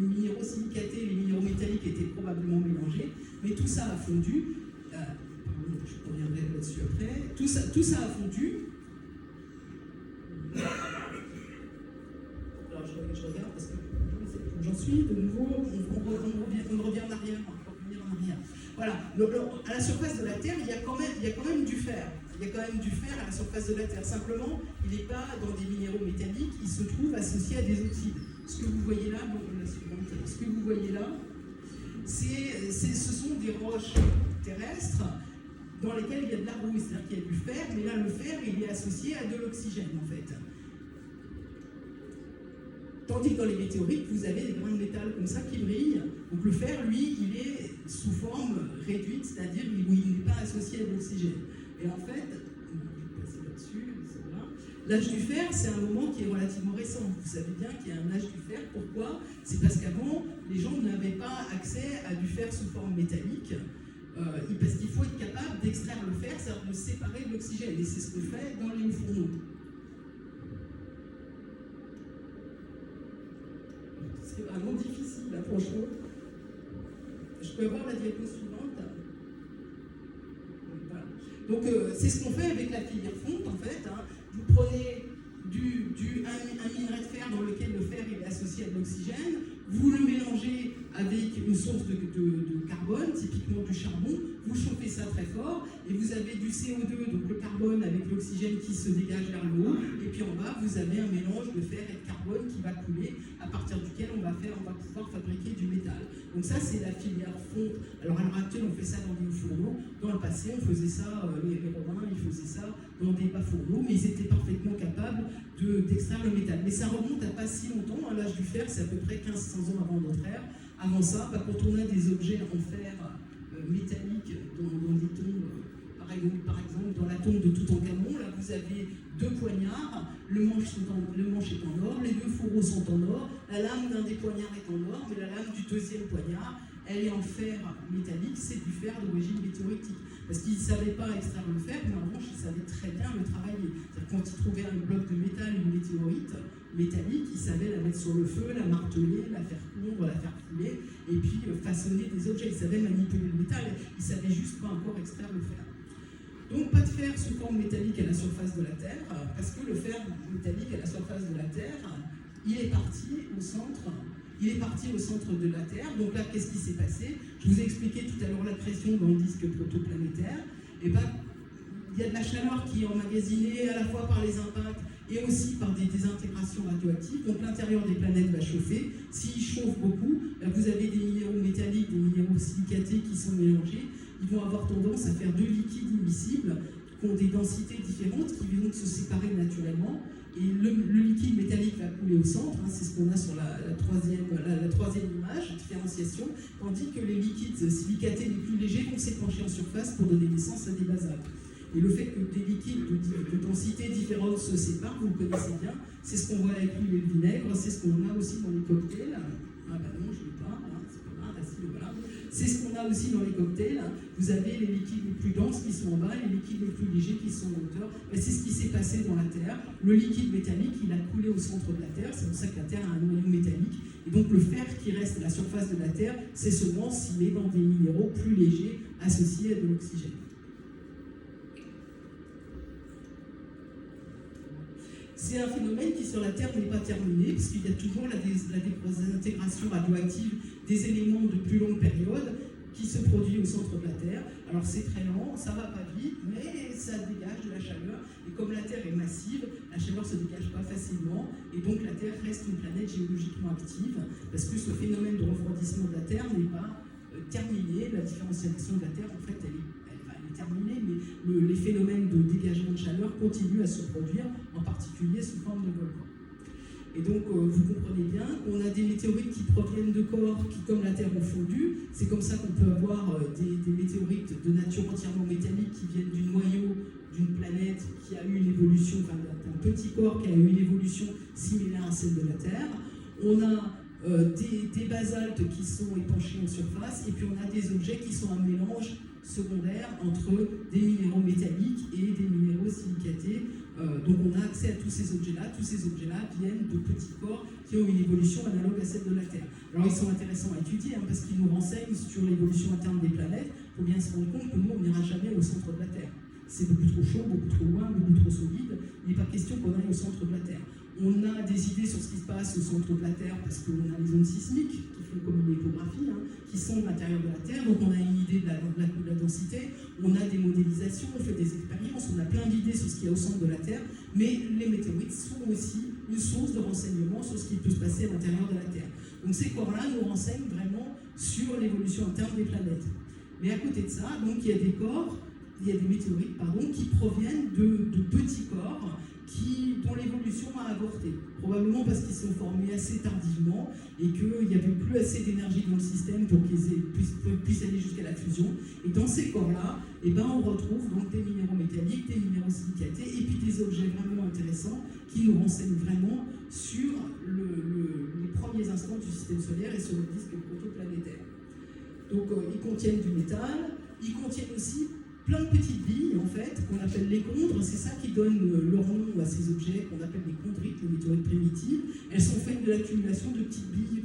minéraux silicatés, les minéraux métalliques étaient probablement mélangés, mais tout ça a fondu. Je reviendrai là-dessus après. Tout ça a fondu. Alors je regarde parce que j'en suis de nouveau, on revient en arrière, on va revenir en arrière. Voilà, à la surface de la Terre, il y a quand même du fer. Il y a quand même du fer à la surface de la Terre. Simplement, il n'est pas dans des minéraux métalliques, il se trouve associé à des oxydes. Ce que vous voyez là, ce sont des roches terrestres dans lesquelles il y a de la rouille, c'est-à-dire qu'il y a du fer, mais là, le fer, il est associé à de l'oxygène, en fait. Tandis que dans les météorites, vous avez des grains de métal comme ça qui brillent. Donc le fer, lui, il est sous forme réduite, c'est-à-dire où il n'est pas associé à de l'oxygène. Et en fait, je vais passer là-dessus, l'âge du fer, c'est un moment qui est relativement récent. Vous savez bien qu'il y a un âge du fer. Pourquoi ? C'est parce qu'avant, les gens n'avaient pas accès à du fer sous forme métallique. Parce qu'il faut être capable d'extraire le fer, c'est-à-dire de le séparer de l'oxygène. Et c'est ce qu'on fait dans les hauts fourneaux. C'est vraiment difficile, là, franchement. Je peux avoir la diapo suivante. Voilà. Donc, c'est ce qu'on fait avec la filière fonte, en fait. Vous prenez un minerai de fer dans lequel le fer est associé à de l'oxygène, vous le mélangez avec une source de carbone, typiquement du charbon, vous chauffez ça très fort, et vous avez du CO2, donc le carbone avec l'oxygène qui se dégage vers le haut, et puis en bas, vous avez un mélange de fer et de carbone qui va couler, à partir duquel on va pouvoir fabriquer du métal. Donc ça, c'est la filière fonte. Alors à l'heure actuelle, on fait ça dans des fourneaux. Dans le passé, on faisait ça, les Romains, ils faisaient ça dans des bas fourneaux, mais ils étaient parfaitement capables d'extraire le métal. Mais ça remonte à pas si longtemps, à l'âge du fer, c'est à peu près 1500 ans avant notre ère. Avant ça, quand on a des objets en fer métallique dans des tombes, par exemple dans la tombe de Toutankhamon, là vous avez deux poignards, le manche est en or, les deux fourreaux sont en or, la lame d'un des poignards est en or, mais la lame du deuxième poignard, elle est en fer métallique, c'est du fer d'origine météoritique. Parce qu'ils ne savaient pas extraire le fer, mais en revanche, ils savaient très bien le travailler. C'est-à-dire quand ils trouvaient un bloc de métal, une météorite métallique, ils savaient la mettre sur le feu, la marteler, la faire fondre, la faire couler, et puis façonner des objets. Ils savaient manipuler le métal, ils ne savaient juste pas encore extraire le fer. Donc pas de fer sous forme métallique à la surface de la Terre, parce que le fer métallique à la surface de la Terre, il est parti au centre de la Terre. Donc là, qu'est-ce qui s'est passé ? Je vous ai expliqué tout à l'heure la pression dans le disque protoplanétaire. Et ben, il y a de la chaleur qui est emmagasinée à la fois par les impacts et aussi par des désintégrations radioactives. Donc l'intérieur des planètes va chauffer. S'il chauffe beaucoup, vous avez des minéraux métalliques, des minéraux silicatés qui sont mélangés. Ils vont avoir tendance à faire deux liquides immiscibles qui ont des densités différentes, qui vont se séparer naturellement. Et le liquide métallique va couler au centre, c'est ce qu'on a sur la troisième image, différenciation, tandis que les liquides silicatés les plus légers vont s'épancher en surface pour donner naissance à des basaltes. Et le fait que des liquides de densités différentes se séparent, vous le connaissez bien, c'est ce qu'on voit avec l'huile et le vinaigre, c'est ce qu'on a aussi dans les cocktails. Ah ben non, je ne l'ai pas, c'est pas grave, voilà. C'est ce qu'on a aussi dans les cocktails. Vous avez les liquides les plus denses qui sont en bas, les liquides les plus légers qui sont en hauteur. C'est ce qui s'est passé dans la Terre. Le liquide métallique, il a coulé au centre de la Terre. C'est pour ça que la Terre a un noyau métallique. Et donc le fer qui reste à la surface de la Terre, c'est seulement s'il est dans des minéraux plus légers associés à de l'oxygène. C'est un phénomène qui sur la Terre n'est pas terminé, parce qu'il y a toujours la désintégration radioactive des éléments de plus longue période qui se produit au centre de la Terre. Alors c'est très lent, ça va pas vite, mais ça dégage de la chaleur. Et comme la Terre est massive, la chaleur se dégage pas facilement, et donc la Terre reste une planète géologiquement active, parce que ce phénomène de refroidissement de la Terre n'est pas terminé. La différenciation de la Terre, en fait, elle est terminé, mais les phénomènes de dégagement de chaleur continuent à se produire, en particulier sous forme de volcans. Et donc, vous comprenez bien qu'on a des météorites qui proviennent de corps qui, comme la Terre, ont fondu. C'est comme ça qu'on peut avoir des météorites de nature entièrement métallique qui viennent du noyau d'une planète qui a eu une évolution, enfin d'un petit corps qui a eu une évolution similaire à celle de la Terre. On a des basaltes qui sont épanchés en surface, et puis on a des objets qui sont un mélange secondaire entre des minéraux métalliques et des minéraux silicatés. Donc on a accès à tous ces objets-là. Tous ces objets-là viennent de petits corps qui ont une évolution analogue à celle de la Terre. Alors ils sont intéressants à étudier parce qu'ils nous renseignent sur l'évolution interne des planètes. Il faut bien se rendre compte que nous, on n'ira jamais au centre de la Terre. C'est beaucoup trop chaud, beaucoup trop loin, beaucoup trop solide. Il n'est pas question qu'on aille au centre de la Terre. On a des idées sur ce qui se passe au centre de la Terre parce qu'on a les ondes sismiques qui font comme une échographie, qui sont à l'intérieur de la Terre, donc on a une idée de la densité, on a des modélisations, on fait des expériences, on a plein d'idées sur ce qu'il y a au centre de la Terre, mais les météorites sont aussi une source de renseignement sur ce qui peut se passer à l'intérieur de la Terre. Donc ces corps-là nous renseignent vraiment sur l'évolution interne des planètes. Mais à côté de ça, donc il y a des corps, il y a des météorites, qui proviennent de petits corps dont l'évolution a avorté. Probablement parce qu'ils sont formés assez tardivement et qu'il n'y avait plus assez d'énergie dans le système pour qu'ils puissent aller jusqu'à la fusion. Et dans ces corps-là, on retrouve donc des minéraux métalliques, des minéraux silicatés et puis des objets vraiment intéressants qui nous renseignent vraiment sur les premiers instants du système solaire et sur le disque protoplanétaire. Donc ils contiennent du métal, ils contiennent aussi plein de petites billes, en fait, qu'on appelle les chondres. C'est ça qui donne leur nom à ces objets qu'on appelle les chondrites, les météorites primitives. Elles sont faites de l'accumulation de petites billes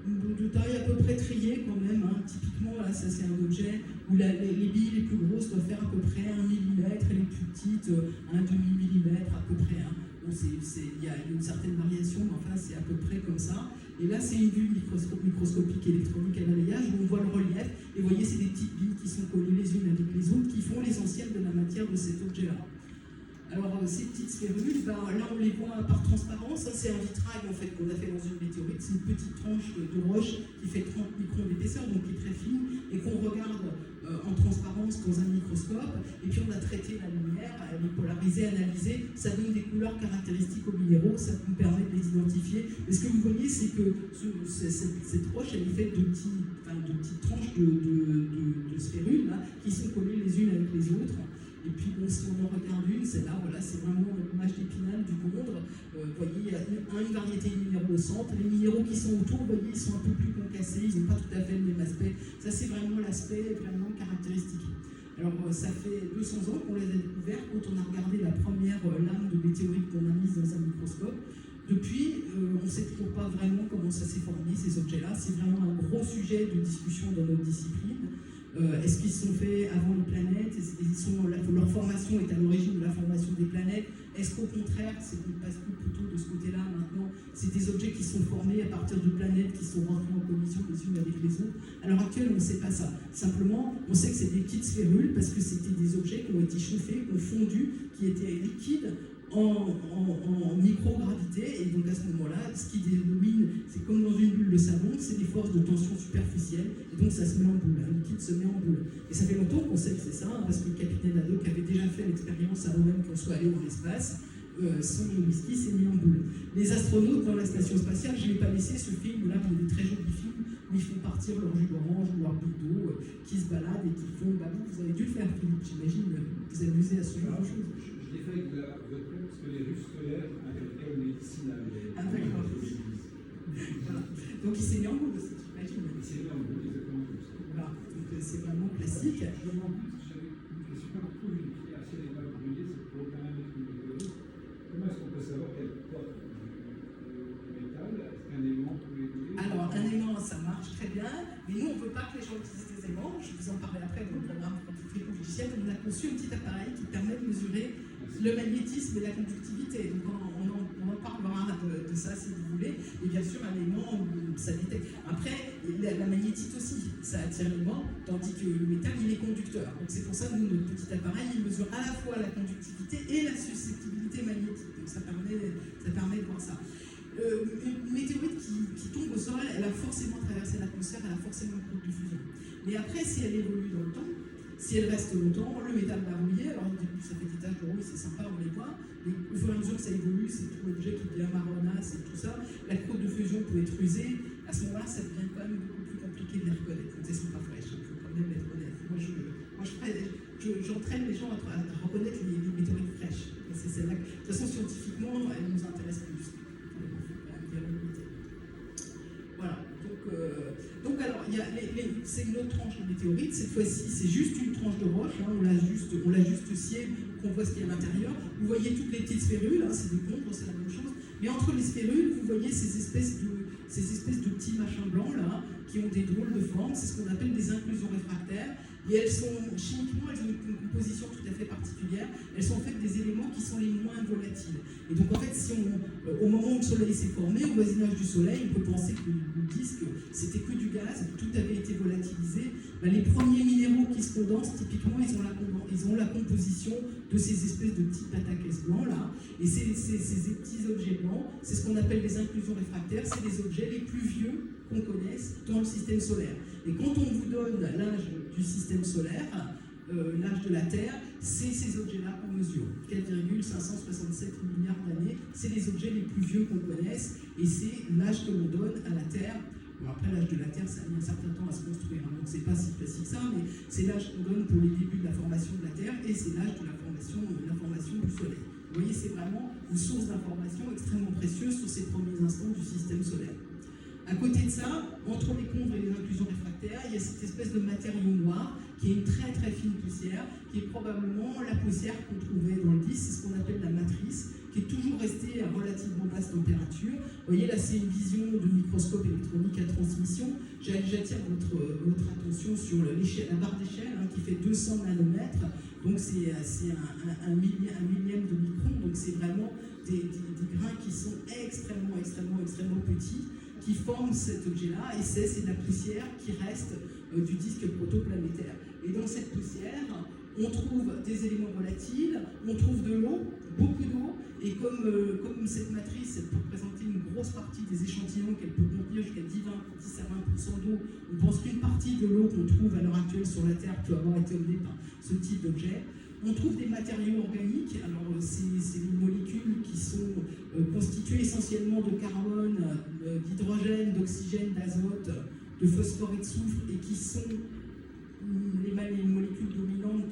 de taille à peu près triée quand même. Typiquement, là, ça c'est un objet où les billes les plus grosses doivent faire à peu près 1 mm et les plus petites 1,5 mm à peu près. Bon, il y a une certaine variation, mais enfin c'est à peu près comme ça. Et là, c'est une vue microscopique électronique à balayage où on voit le relief. Et vous voyez, c'est des petites billes qui sont collées les unes avec les autres qui font l'essentiel de la matière de cet objet-là. Alors, ces petites sphérules, là, on les voit par transparence. C'est un vitrail en fait, qu'on a fait dans une météorite. C'est une petite tranche de roche qui fait 30 microns d'épaisseur, donc qui est très fine, et qu'on regarde en transparence dans un microscope. Et puis, on a traité la lumière, elle est polarisée, analysée. Ça donne des couleurs caractéristiques aux minéraux, ça nous permet de les identifier. Et ce que vous voyez, c'est que cette roche, elle est faite de petites tranches de sphérules là, qui sont collées les unes avec les autres. Et puis, bon, si on en regarde une, celle-là, voilà, c'est vraiment l'image d'épinal du gondre. Vous voyez, il y a une variété de minéraux au centre. Les minéraux qui sont autour, vous voyez, ils sont un peu plus concassés, ils n'ont pas tout à fait le même aspect. Ça, c'est vraiment l'aspect vraiment caractéristique. Alors, ça fait 200 ans qu'on les a découverts quand on a regardé la première lame de météorite qu'on a mise dans un microscope. Depuis, on ne sait toujours pas vraiment comment ça s'est formé, ces objets-là. C'est vraiment un gros sujet de discussion dans notre discipline. Est-ce qu'ils sont faits avant les planètes? Leur formation est à l'origine de la formation des planètes? Est-ce qu'au contraire, c'est qu'on passe plutôt de ce côté-là maintenant, c'est des objets qui sont formés à partir de planètes qui sont rentrées en collision les unes avec les autres? À l'heure actuelle, on ne sait pas ça. Simplement, on sait que c'est des petites sphérules parce que c'était des objets qui ont été chauffés, qui ont fondu, qui étaient liquides en microgravité, et donc à ce moment-là, ce qui domine, c'est comme dans une bulle de savon, c'est des forces de tension superficielle, et donc ça se met en boule, un liquide se met en boule. Et ça fait longtemps qu'on sait que c'est ça, hein, parce que le capitaine Haddock avait déjà fait l'expérience avant même qu'on soit allé dans l'espace. Son whisky s'est mis en boule. Les astronautes dans la station spatiale, je ne l'ai pas laissé, ce film-là, il y a des très jolis films où ils font partir leur jus d'orange ou leur boule d'eau, qui se baladent et qui font. Bah, vous avez dû le faire, Philippe, j'imagine, vous amusez à ce genre de choses. Je l'ai fait avec de la vodka parce que les Russes scolaires avaient le cas médicinal. Ah, d'accord. Voilà. Donc il s'est mis en boule aussi, j'imagine. Il s'est mis en boule, exactement comme ça. Voilà. Donc c'est vraiment classique. Je me rends compte que j'avais une question. Quand on trouve une pierre, si elle n'est pas brûlée, c'est pour quand même être une météorite. Comment est-ce qu'on peut savoir qu'elle porte du métal? Est-ce qu'un aimant peut l'aider? Alors, un aimant, ça marche très bien, mais nous, on ne veut pas que les gens utilisent des aimants. Je vous en parlerai après dans le programme Frigo Logiciel. On a conçu un petit appareil qui permet de mesurer le magnétisme et la conductivité. Donc, on en parlera de ça si vous voulez. Et bien sûr, un aimant, ça détecte. Après, la magnétite aussi, ça attire l'aimant, tandis que le métal, il est conducteur. Donc, c'est pour ça que nous, notre petit appareil, il mesure à la fois la conductivité et la susceptibilité magnétique. Donc, ça permet de voir ça. Une météorite qui tombe au sol, elle a forcément traversé l'atmosphère, elle a forcément une courbe de fusion. Mais après, si elle évolue dans le temps, si elle reste longtemps, le métal va rouiller. Alors au début, ça fait des taches de rouille, c'est sympa, on les voit. Mais au fur et à mesure que ça évolue, c'est tout l'objet qui devient marronasse et tout ça. La courbe de fusion peut être usée. À ce moment-là, ça devient quand même beaucoup plus compliqué de les reconnaître. Donc, elles ne sont pas fraîches, il faut quand même être honnête. J'entraîne les gens à reconnaître les météorites fraîches. Et c'est celle-là. De toute façon, scientifiquement, elles nous intéressent plus. Voilà, donc alors, c'est une autre tranche de météorite. Cette fois-ci, c'est juste une tranche de roche, hein, on l'a juste sciée, qu'on voit ce qu'il y a à l'intérieur. Vous voyez toutes les petites sphérules, hein, c'est des contres, c'est la même chose. Mais entre les sphérules, vous voyez ces espèces de petits machins blancs là, qui ont des drôles de formes, c'est ce qu'on appelle des inclusions réfractaires. Et elles sont, chimiquement, elles ont une composition tout à fait particulière. Elles sont en fait des éléments qui sont les moins volatiles. Et donc en fait, si au moment où le Soleil s'est formé, au voisinage du Soleil, on peut penser que le disque, c'était que du gaz, tout avait été volatilisé. Ben, les premiers minéraux qui se condensent, typiquement, ils ont la composition de ces espèces de petits pataquès blancs là. Et ces petits objets blancs, c'est ce qu'on appelle les inclusions réfractaires, c'est les objets les plus vieux qu'on connaisse dans le système solaire. Et quand on vous donne l'âge du système solaire, l'âge de la Terre, c'est ces objets-là qu'on mesure. 4,567 milliards d'années, c'est les objets les plus vieux qu'on connaisse, et c'est l'âge que l'on donne à la Terre. Bon, après, l'âge de la Terre, ça a mis un certain temps à se construire, hein, donc c'est pas si précis que ça, mais c'est l'âge qu'on donne pour les débuts de la formation de la Terre, et c'est l'âge de la formation du Soleil. Vous voyez, c'est vraiment une source d'information extrêmement précieuse sur ces premiers instants du système solaire. À côté de ça, entre les combres et les inclusions réfractaires, il y a cette espèce de matériau noir qui est une très très fine poussière, qui est probablement la poussière qu'on trouvait dans le disque, c'est ce qu'on appelle la matrice, qui est toujours restée à relativement basse température. Vous voyez là, c'est une vision de microscope électronique à transmission. J'attire votre attention sur la barre d'échelle hein, qui fait 200 nanomètres, donc c'est un millième de micron, donc c'est vraiment des grains qui sont extrêmement petits, qui forment cet objet-là, et c'est de la poussière qui reste du disque protoplanétaire. Et dans cette poussière, on trouve des éléments volatiles, on trouve de l'eau, beaucoup d'eau, et comme cette matrice elle peut représenter une grosse partie des échantillons qu'elle peut contenir jusqu'à 10 à 20% d'eau, on pense qu'une partie de l'eau qu'on trouve à l'heure actuelle sur la Terre peut avoir été emmenée par ce type d'objet. On trouve des matériaux organiques, alors c'est des molécules qui sont constituées essentiellement de carbone, d'hydrogène, d'oxygène, d'azote, de phosphore et de soufre, et qui sont les molécules dominantes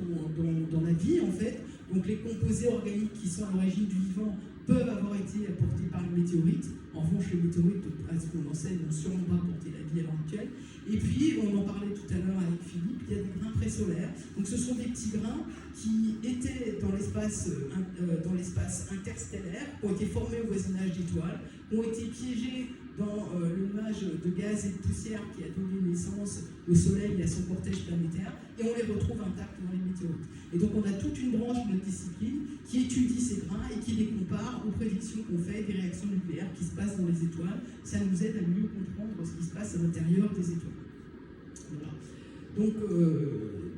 dans la vie en fait. Donc les composés organiques qui sont à l'origine du vivant peuvent avoir été apportés par les météorites. En revanche, les météorites, à ce qu'on en sait, n'ont sûrement pas apporté la vie à l'heure actuelle. Et puis, on en parlait tout à l'heure avec Philippe, il y a des grains présolaires. Donc ce sont des petits grains qui étaient dans l'espace interstellaire, qui ont été formés au voisinage d'étoiles, ont été piégés dans le nuage de gaz et de poussière qui a donné naissance au Soleil et à son cortège planétaire, et on les retrouve intacts dans les météorites. Et donc on a toute une branche de notre discipline qui étudie ces grains et qui les compare aux prédictions qu'on fait des réactions nucléaires qui se passent dans les étoiles. Ça nous aide à mieux comprendre ce qui se passe à l'intérieur des étoiles. Voilà. Donc,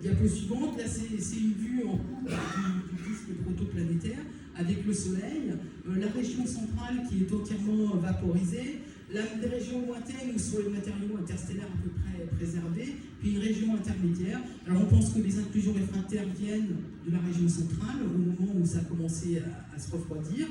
diapo suivante, là c'est une vue en cours du disque protoplanétaire. avec le Soleil, la région centrale qui est entièrement vaporisée, des régions lointaines où sont les matériaux interstellaires à peu près préservés, puis une région intermédiaire. Alors on pense que les inclusions réfractaires viennent de la région centrale, au moment où ça a commencé à se refroidir.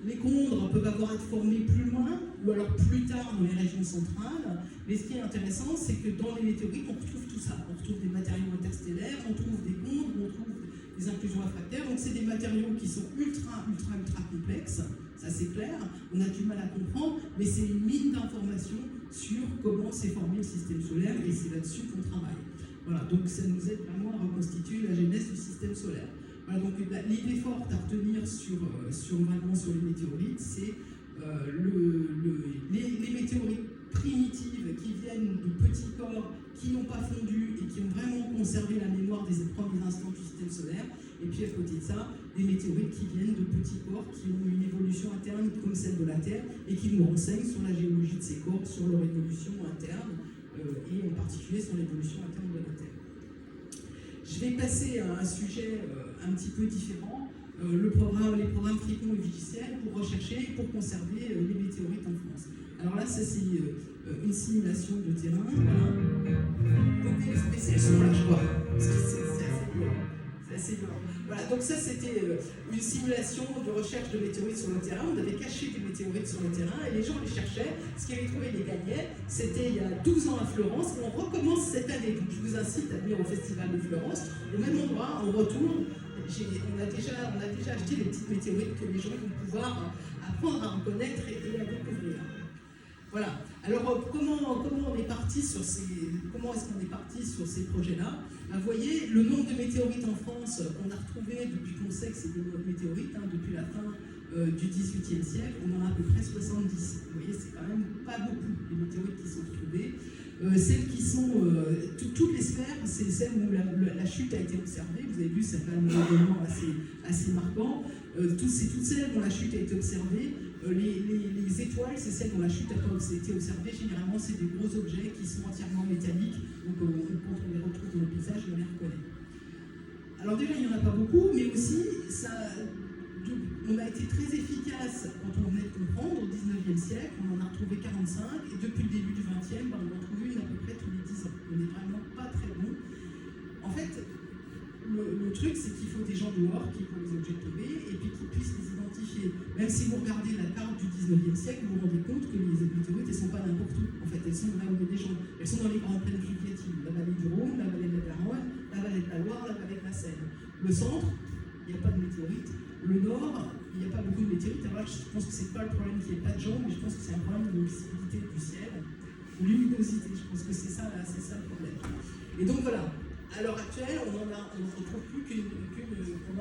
Les chondres peuvent être formés plus loin, ou alors plus tard dans les régions centrales. Mais ce qui est intéressant, c'est que dans les météorites, on retrouve tout ça. On retrouve des matériaux interstellaires, on trouve des chondres, on trouve des inclusions réfractaires. Donc c'est des matériaux qui sont ultra complexes. Ça c'est clair, on a du mal à comprendre, mais c'est une mine d'informations sur comment s'est formé le système solaire et c'est là-dessus qu'on travaille. Voilà, donc ça nous aide vraiment à reconstituer la genèse du système solaire. Voilà, donc l'idée forte à retenir sur les météorites, c'est les météorites primitives qui viennent de petits corps qui n'ont pas fondu et qui ont vraiment conservé la mémoire des premiers instants du système solaire. Et puis à côté de ça, des météorites qui viennent de petits corps qui ont une évolution interne comme celle de la Terre et qui nous renseignent sur la géologie de ces corps, sur leur évolution interne et en particulier sur l'évolution interne de la Terre. Je vais passer à un sujet un petit peu différent, les programmes Fripon et Vigiciel pour rechercher et pour conserver les météorites en France. Alors là, ça c'est une simulation de terrain. Voilà. Donc les spéciales sont là, je crois. C'est assez lourd. Voilà, donc ça c'était une simulation de recherche de météorites sur le terrain. On avait caché des météorites sur le terrain et les gens les cherchaient. Ce qu'ils avaient trouvé, ils les gagnaient. C'était il y a 12 ans à Florence. Et on recommence cette année. Donc je vous incite à venir au Festival de Florence. Au même endroit, on retourne. On a déjà acheté les petites météorites que les gens vont pouvoir apprendre à reconnaître et à découvrir. Voilà. Alors comment est-ce qu'on est parti sur ces projets-là? Vous voyez, le nombre de météorites en France qu'on a retrouvé depuis qu'on sait que c'est des météorites, depuis la fin du XVIIIe siècle, on en a à peu près 70. Vous voyez, c'est quand même pas beaucoup les météorites qui sont retrouvées. Celles qui sont, toutes les sphères, c'est celles où la chute a été observée. Vous avez vu, c'est quand même un événement assez marquant. C'est toutes celles dont la chute a été observée. Les étoiles, c'est celles dont la chute a été observée. Généralement, c'est des gros objets qui sont entièrement métalliques. Donc, quand on les retrouve dans le paysage, on les reconnaît. Alors déjà, il n'y en a pas beaucoup, mais aussi, on a été très efficace quand on venait de comprendre. Au 19e siècle, on en a retrouvé 45, et depuis le début du 20e, on en trouve une à peu près tous les 10 ans. On n'est vraiment pas très bon. En fait, le truc, c'est qu'il faut des gens dehors qui voient les objets tomber et puis qui puissent les identifier. Même si vous regardez la carte du 19e siècle, vous vous rendez compte que les météorites, elles ne sont pas n'importe où. En fait, elles sont là où il y a des gens. Elles sont dans les grandes plaines fluviatiles, la vallée du Rhône, la vallée de la Garonne, la vallée de la Loire, la vallée de la Seine. Le centre, il n'y a pas de météorites. Le nord, il n'y a pas beaucoup de météorites. Alors je pense que ce n'est pas le problème qu'il n'y ait pas de gens, mais je pense que c'est un problème de visibilité du ciel, de luminosité. Je pense que c'est ça le problème. Et donc voilà. À l'heure actuelle, on n'en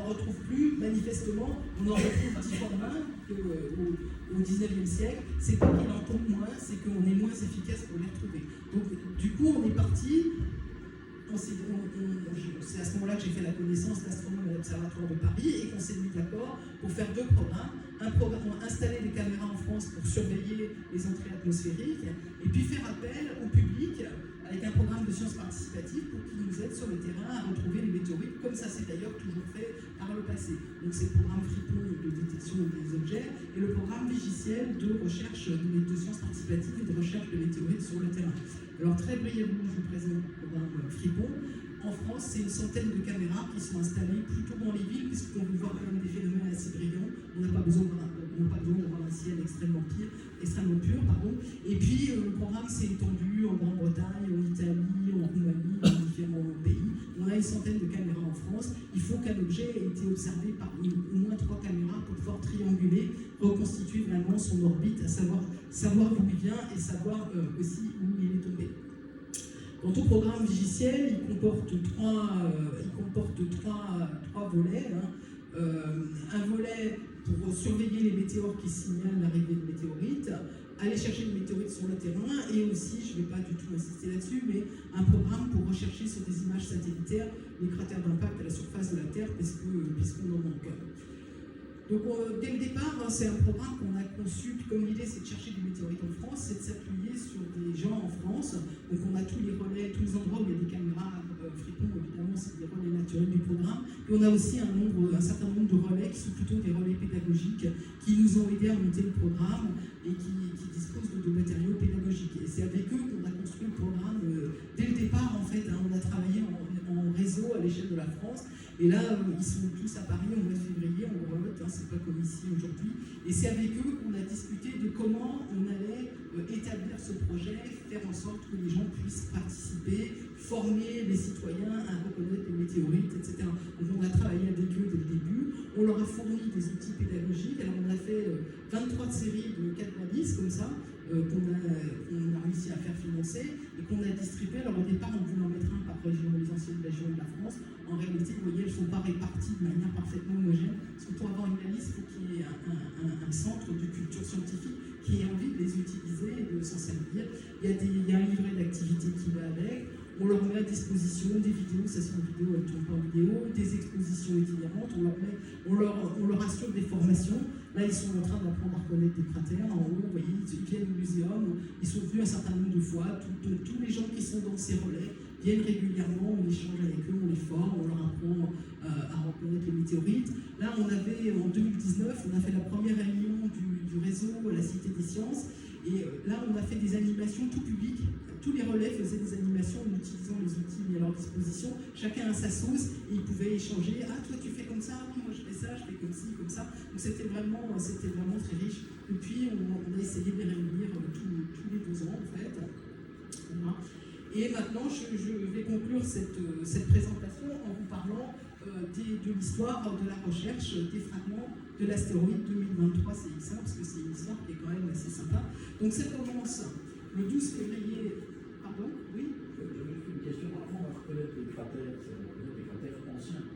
retrouve plus, manifestement, on en retrouve 10 fois moins qu'au 19e siècle. C'est pas qu'il en tombe moins, c'est qu'on est moins efficace pour les retrouver. Donc, du coup, on est parti. C'est à ce moment-là que j'ai fait la connaissance d'astronomes à l'Observatoire de Paris et qu'on s'est mis d'accord pour faire deux programmes. Un programme, installer des caméras en France pour surveiller les entrées atmosphériques et puis faire appel au public avec un programme de sciences participatives pour qu'il nous aide sur le terrain à retrouver les météorites, comme ça s'est d'ailleurs toujours fait par le passé. Donc c'est le programme Fripon de détection des objets et le programme Vigiciel de recherche de sciences participatives et de recherche de météorites sur le terrain. Alors très brièvement, je vous présente le programme Fripon. En France, c'est une centaine de caméras qui sont installées plutôt dans les villes, puisqu'on veut voir quand même des phénomènes assez brillants. On n'a pas besoin d'avoir un ciel extrêmement pur. Et puis, le programme s'est étendu en Grande-Bretagne, en Italie, en Roumanie, dans différents pays. On a une centaine de caméras en France. Il faut qu'un objet ait été observé par au moins 3 caméras pour pouvoir trianguler, reconstituer vraiment son orbite, à savoir d'où il vient et savoir aussi où il est tombé. Quant au programme Vigiciel, il comporte trois volets. Un volet pour surveiller les météores qui signalent l'arrivée de météorites, aller chercher les météorites sur le terrain, et aussi, je ne vais pas du tout insister là-dessus, mais un programme pour rechercher sur des images satellitaires les cratères d'impact à la surface de la Terre, puisqu'on en manque. Donc dès le départ, c'est un programme qu'on a conçu, comme l'idée c'est de chercher des météorites en France, c'est de s'appuyer sur des gens en France. Donc on a tous les relais, tous les endroits où il y a des caméras Fripon, évidemment, c'est des relais naturels du programme. Et on a aussi un certain nombre de relais qui sont plutôt des relais pédagogiques qui nous ont aidés à monter le programme et qui disposent de matériaux pédagogiques. Et c'est avec eux qu'on a construit le programme dès le départ, en fait. On a travaillé en réseau à l'échelle de la France. Et là, ils sont tous à Paris au mois de février, on vote, c'est pas comme ici aujourd'hui. Et c'est avec eux qu'on a discuté de comment on allait établir ce projet, faire en sorte que les gens puissent participer, former les citoyens à reconnaître les météorites, etc. Donc on a travaillé avec eux dès le début, on leur a fourni des outils pédagogiques. Alors on a fait 23 séries de 4 x 10 comme ça, qu'on a réussi à faire financer et qu'on a distribué. Alors au départ, on voulait en mettre un par région, les anciennes régions de la France. En réalité, vous voyez, elles ne sont pas réparties de manière parfaitement homogène. Parce que pour avoir une liste, il faut qu'il y ait un centre de culture scientifique qui ait envie de les utiliser et de s'en servir. Il y a un livret d'activité qui va avec. On leur met à disposition des vidéos, ça c'est une vidéo, elles ne tournent pas en vidéo, des expositions itinérantes, on leur assure des formations. Là, ils sont en train d'apprendre à reconnaître des cratères. En haut, vous voyez, ils viennent au muséum, ils sont venus un certain nombre de fois. Tous les gens qui sont dans ces relais viennent régulièrement, on échange avec eux, on les forme, on leur apprend à reconnaître les météorites. Là, en 2019, on a fait la première réunion du réseau à la Cité des Sciences. Et là, on a fait des animations tout public. Tous les relais faisaient des animations en utilisant les outils mis à leur disposition. Chacun a sa sauce et ils pouvaient échanger. Ah, toi, tu fais comme ça, oui, moi, je fais ça, je fais comme ci, comme ça. Donc, c'était vraiment très riche. Et puis, on a essayé de les réunir tous les 2 ans, en fait. Voilà. Et maintenant, je vais conclure cette présentation en vous parlant de l'histoire de la recherche des fragments de l'astéroïde 2023 CX1, parce que c'est une histoire qui est quand même assez sympa. Donc ça commence le 12 février. Pardon? Oui? Juste une question, comment on va reconnaître les cratères? C'est des cratères anciens.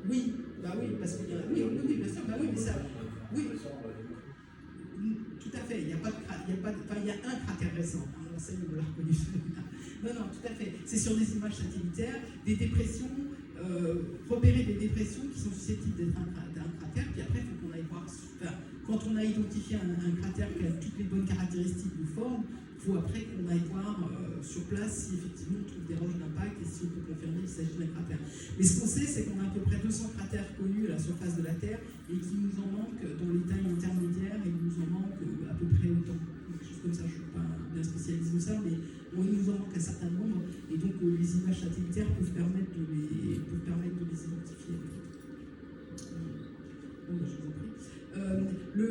Oui, bah oui, parce qu'il y a. Oui, bien sûr, bah oui, mais ça. Oui. Tout à fait, il y a un cratère récent, on sait, on l'a reconnu celui-là. Non, tout à fait. C'est sur des images satellitaires, des dépressions, repérer des dépressions qui sont susceptibles d'être un cratère, puis après, il faut qu'on aille voir. Quand on a identifié un cratère qui a toutes les bonnes caractéristiques de forme, il faut après qu'on aille voir sur place si effectivement on trouve des roches d'impact et si on peut confirmer qu'il s'agit d'un cratère. Mais ce qu'on sait, c'est qu'on a à peu près 200 cratères connus à la surface de la Terre et qu'il nous en manque dans les tailles intermédiaires et il nous en manque à peu près autant. Quelque chose comme ça, je ne suis pas bien spécialiste de ça, mais bon, il nous en manque un certain nombre et donc les images satellitaires peuvent permettre de les identifier. Je vous en prie.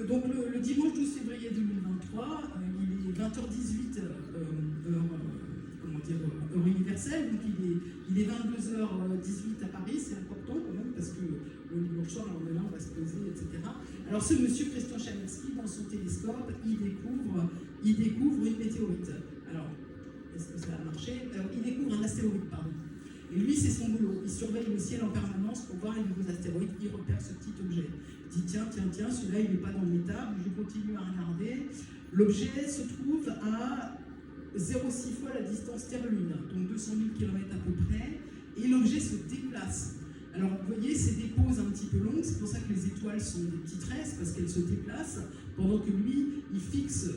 Donc le dimanche 12 février 2023, il est 20h18 heure universelle, donc il est 22h18 à Paris, c'est important quand même parce que le dimanche soir, on est là, on va se poser, etc. Alors ce monsieur Christian Chamirsky, dans son télescope, il découvre une météorite. Alors, est-ce que ça a marché? Il découvre un astéroïde, pardon. Et lui, c'est son boulot. Il surveille le ciel en permanence pour voir les nouveaux astéroïdes. Il repère ce petit objet. Il dit tiens, celui-là, il n'est pas dans mes tables. Je continue à regarder. L'objet se trouve à 0,6 fois la distance Terre-Lune, donc 200 000 km à peu près. Et l'objet se déplace. Alors, vous voyez, c'est des pauses un petit peu longues. C'est pour ça que les étoiles sont des petites tresses, parce qu'elles se déplacent, pendant que lui, il fixe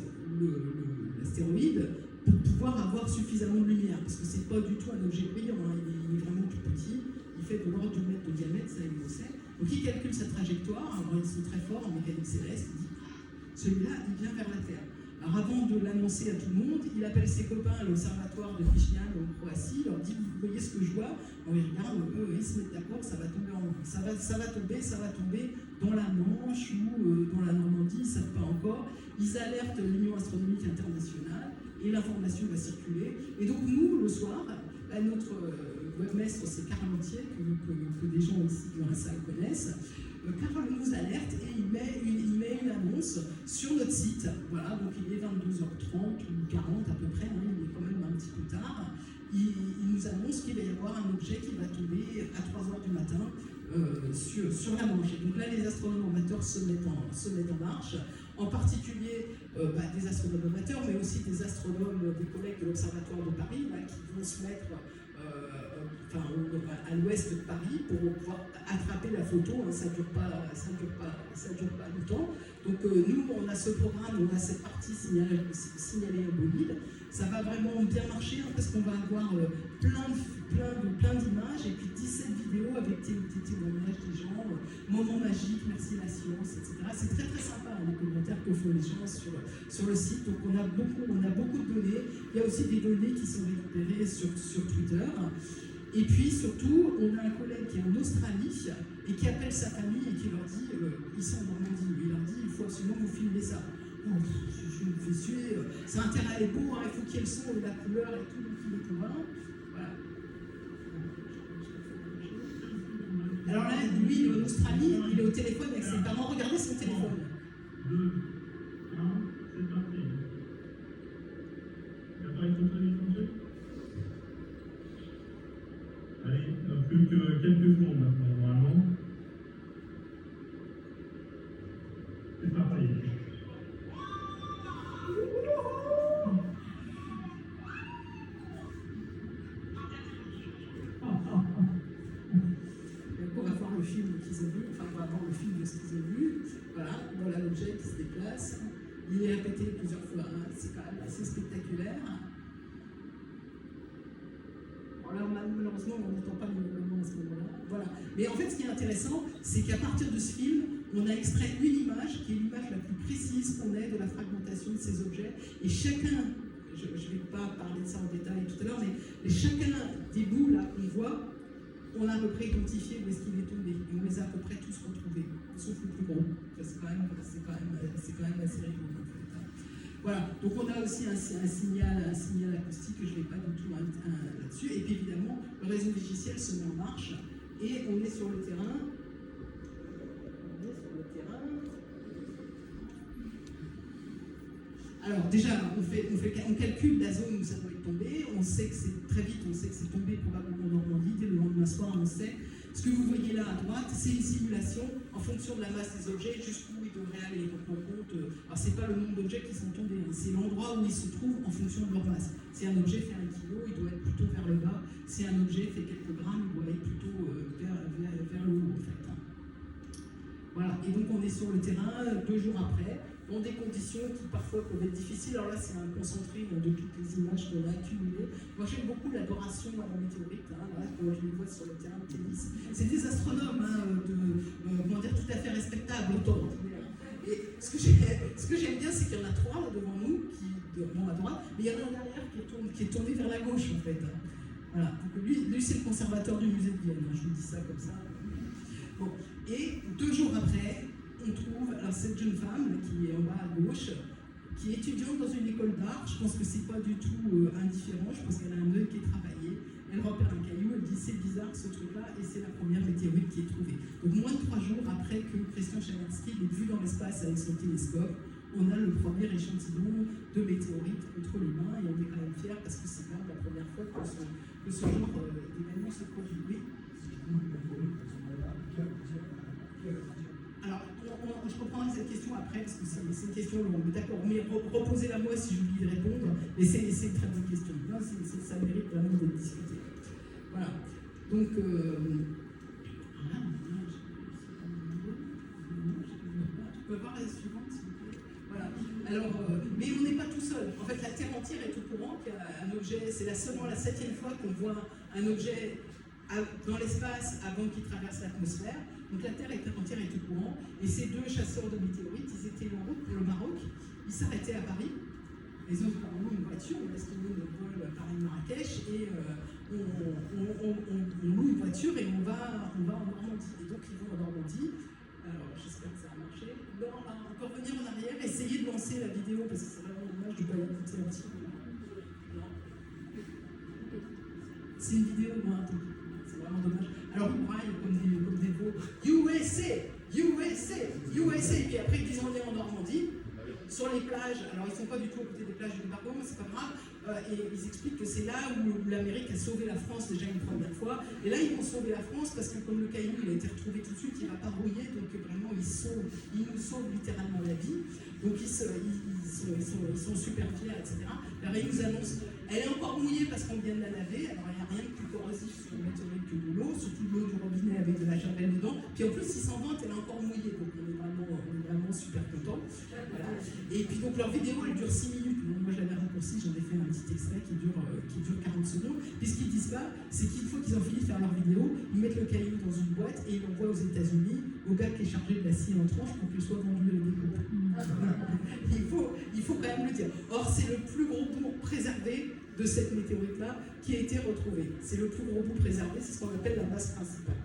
l'astéroïde pour pouvoir avoir suffisamment de lumière, parce que c'est pas du tout un objet brillant, hein. Il est vraiment tout petit, il fait de l'ordre d'1 mètre de diamètre, ça il le sait. Donc il calcule sa trajectoire, alors ils sont très forts en mécanique céleste, il dit celui-là il vient vers la Terre. Alors avant de l'annoncer à tout le monde, il appelle ses copains à l'observatoire de Višnjan en Croatie, il leur dit vous voyez ce que je vois? Alors ils regardent, ils se mettent d'accord, ça va tomber ça va tomber dans la Manche ou dans la Normandie, ils ne savent pas encore. Ils alertent l'Union astronomique internationale et l'information va circuler. Et donc nous, le soir, notre webmestre, c'est Carl Montier, que des gens ici dans la salle connaissent. Carl nous alerte et il met une annonce sur notre site. Voilà, donc il est 22h30 ou 40 à peu près, hein, il est quand même un petit peu tard. Il nous annonce qu'il va y avoir un objet qui va tomber à 3h du matin sur la Manche. Et donc là, les astronomes amateurs se mettent en marche, en particulier des astronomes amateurs, mais aussi des astronomes, des collègues de l'Observatoire de Paris, là, qui vont se mettre à l'ouest de Paris pour pouvoir attraper la photo. Hein, ça dure pas longtemps. Donc nous, on a ce programme, on a cette partie signalée en bolide. Ça va vraiment bien marcher hein, parce qu'on va avoir plein d'images et puis 17 vidéos avec des témoignages des gens, moments magiques, merci la science, etc. C'est très très sympa hein, les commentaires que font les gens sur le site. Donc on a beaucoup de données. Il y a aussi des données qui sont récupérées sur Twitter. Et puis surtout, on a un collègue qui est en Australie et qui appelle sa famille et qui leur dit, ils sont en Normandie, il leur dit, il faut absolument que vous filmez ça. Oh, je me fais suer, ça a intérêt à être beau, hein, il faut qu'il y ait le son et la couleur et tout, donc il est convainc. Voilà. Alors là, lui, il est en Australie, il est au téléphone avec ses parents, regardez son téléphone. 2, 1, c'est parti. L'appareil photo déclenché. Allez, plus que quelques secondes maintenant, normalement. C'est parti. On va voir le film qu'ils ont vu, enfin on va voir le film de ce qu'ils ont vu. Voilà l'objet qui se déplace. Il est répété plusieurs fois, hein. C'est quand même assez spectaculaire. Alors malheureusement, on n'entend pas le mouvement à ce moment-là. Voilà. Mais en fait, ce qui est intéressant, c'est qu'à partir de ce film, on a extrait une image qui est l'image la plus précise qu'on ait de la fragmentation de ces objets. Et chacun, je ne vais pas parler de ça en détail tout à l'heure, mais chacun des bouts là qu'on voit, on a à peu près identifié où est-ce qu'il est tombé. Et on les a à peu près tous retrouvés, sauf le plus gros. C'est quand même assez rigolo en fait. Voilà, donc on a aussi un signal acoustique que je ne vais pas du tout là-dessus. Et puis évidemment, le réseau logiciel se met en marche et on est sur le terrain. Alors déjà, on calcule la zone où ça doit être tombé, on sait que c'est très vite, on sait que c'est tombé probablement en Normandie, dès le lendemain soir, on sait. Ce que vous voyez là à droite, c'est une simulation en fonction de la masse des objets, jusqu'où ils devraient aller. Donc on compte, alors c'est pas le nombre d'objets qui sont tombés, c'est l'endroit où ils se trouvent en fonction de leur masse. Si un objet fait 1 kilo, il doit être plutôt vers le bas. Si un objet fait quelques grammes, il doit être plutôt vers le haut en fait. Voilà, et donc on est sur le terrain 2 jours après, dans des conditions qui parfois peuvent être difficiles. Alors là, c'est un concentré de toutes les images qu'on a accumulées. Moi, j'aime beaucoup l'adoration à la météorite, hein, là, quand je les vois sur le terrain de tennis. C'est des astronomes, hein, comment dire, tout à fait respectables, autant. Et ce que j'aime bien, c'est qu'il y en a 3 là, devant nous, à droite, mais il y en a un derrière qui est tourné vers la gauche, en fait. Voilà. Donc, lui c'est le conservateur du musée de Vienne, hein, je vous dis ça comme ça. Bon. Et 2 jours après, on trouve alors, cette jeune femme qui est en bas à gauche, qui est étudiante dans une école d'art. Je pense que c'est pas du tout indifférent, je pense qu'elle a un œil qui est travaillé. Elle repère un caillou, elle dit c'est bizarre ce truc-là, et c'est la première météorite qui est trouvée. Donc moins de 3 jours après que Christian Chernetsky l'ait vu dans l'espace avec son télescope, on a le premier échantillon de météorites entre les mains, et on est quand même fiers parce que c'est quand même la première fois que ce genre d'événement se produit. Oui. Alors, je reprendrai cette question après, parce que c'est une question longue. D'accord, mais reposez-la moi si j'oublie de répondre. Mais c'est une très bonne question. Non, ça mérite vraiment d'être discuté. Voilà. Donc, tu peux voir la suivante, s'il vous plaît. Voilà. Alors, mais on n'est pas tout seul. En fait, la Terre entière est au courant qu'il y a un objet. C'est seulement la 7e fois qu'on voit un objet dans l'espace avant qu'il traverse l'atmosphère. Donc la Terre entière est au courant. Et ces 2 chasseurs de météorites, ils étaient en route pour le Maroc. Ils s'arrêtaient à Paris. Ils ont apparemment une voiture. On laisse tomber le vol Paris-Marrakech et on loue une voiture et on va en Normandie. Et donc ils vont en Normandie. Alors j'espère que ça a marché. Non, on va encore revenir en arrière, essayer de lancer la vidéo parce que c'est vraiment dommage de ne pas l'écouter entière. C'est une vidéo de moi un peu. C'est vraiment dommage. Alors, ils braillent comme des veaux. USA, USA, USA. Et puis après, ils disent on est en Normandie, sur les plages. Alors, ils ne sont pas du tout à côté des plages de débarquement, mais c'est pas grave. Et ils expliquent que c'est là où l'Amérique a sauvé la France déjà une première fois. Et là, ils vont sauver la France parce que comme le caillou il a été retrouvé tout de suite, il ne va pas rouiller. Donc vraiment, ils nous sauvent littéralement la vie. Donc ils sont super fiers, etc. Alors, ils nous annoncent Elle est encore mouillée parce qu'on vient de la laver. Alors il n'y a rien de plus corrosif sur une météorite que de l'eau, surtout de l'eau du robinet avec de la javel dedans. Puis en plus, 620, elle est encore mouillée, donc on est vraiment super content. Voilà. Et puis donc leur vidéo, elle dure 6 minutes. Donc, moi je l'avais raccourci, j'en ai fait un petit extrait qui dure 40 secondes. Puis ce qu'ils disent pas, c'est qu'une fois qu'ils ont fini de faire leur vidéo, ils mettent le caillou dans une boîte et ils l'envoient aux États-Unis au gars qui est chargé de l'acier en tranche pour qu'il soit vendu à la découpe. Il faut quand même le dire. Or, c'est le plus gros bout préservé de cette météorite-là qui a été retrouvée. C'est le plus gros bout préservé, c'est ce qu'on appelle la masse principale.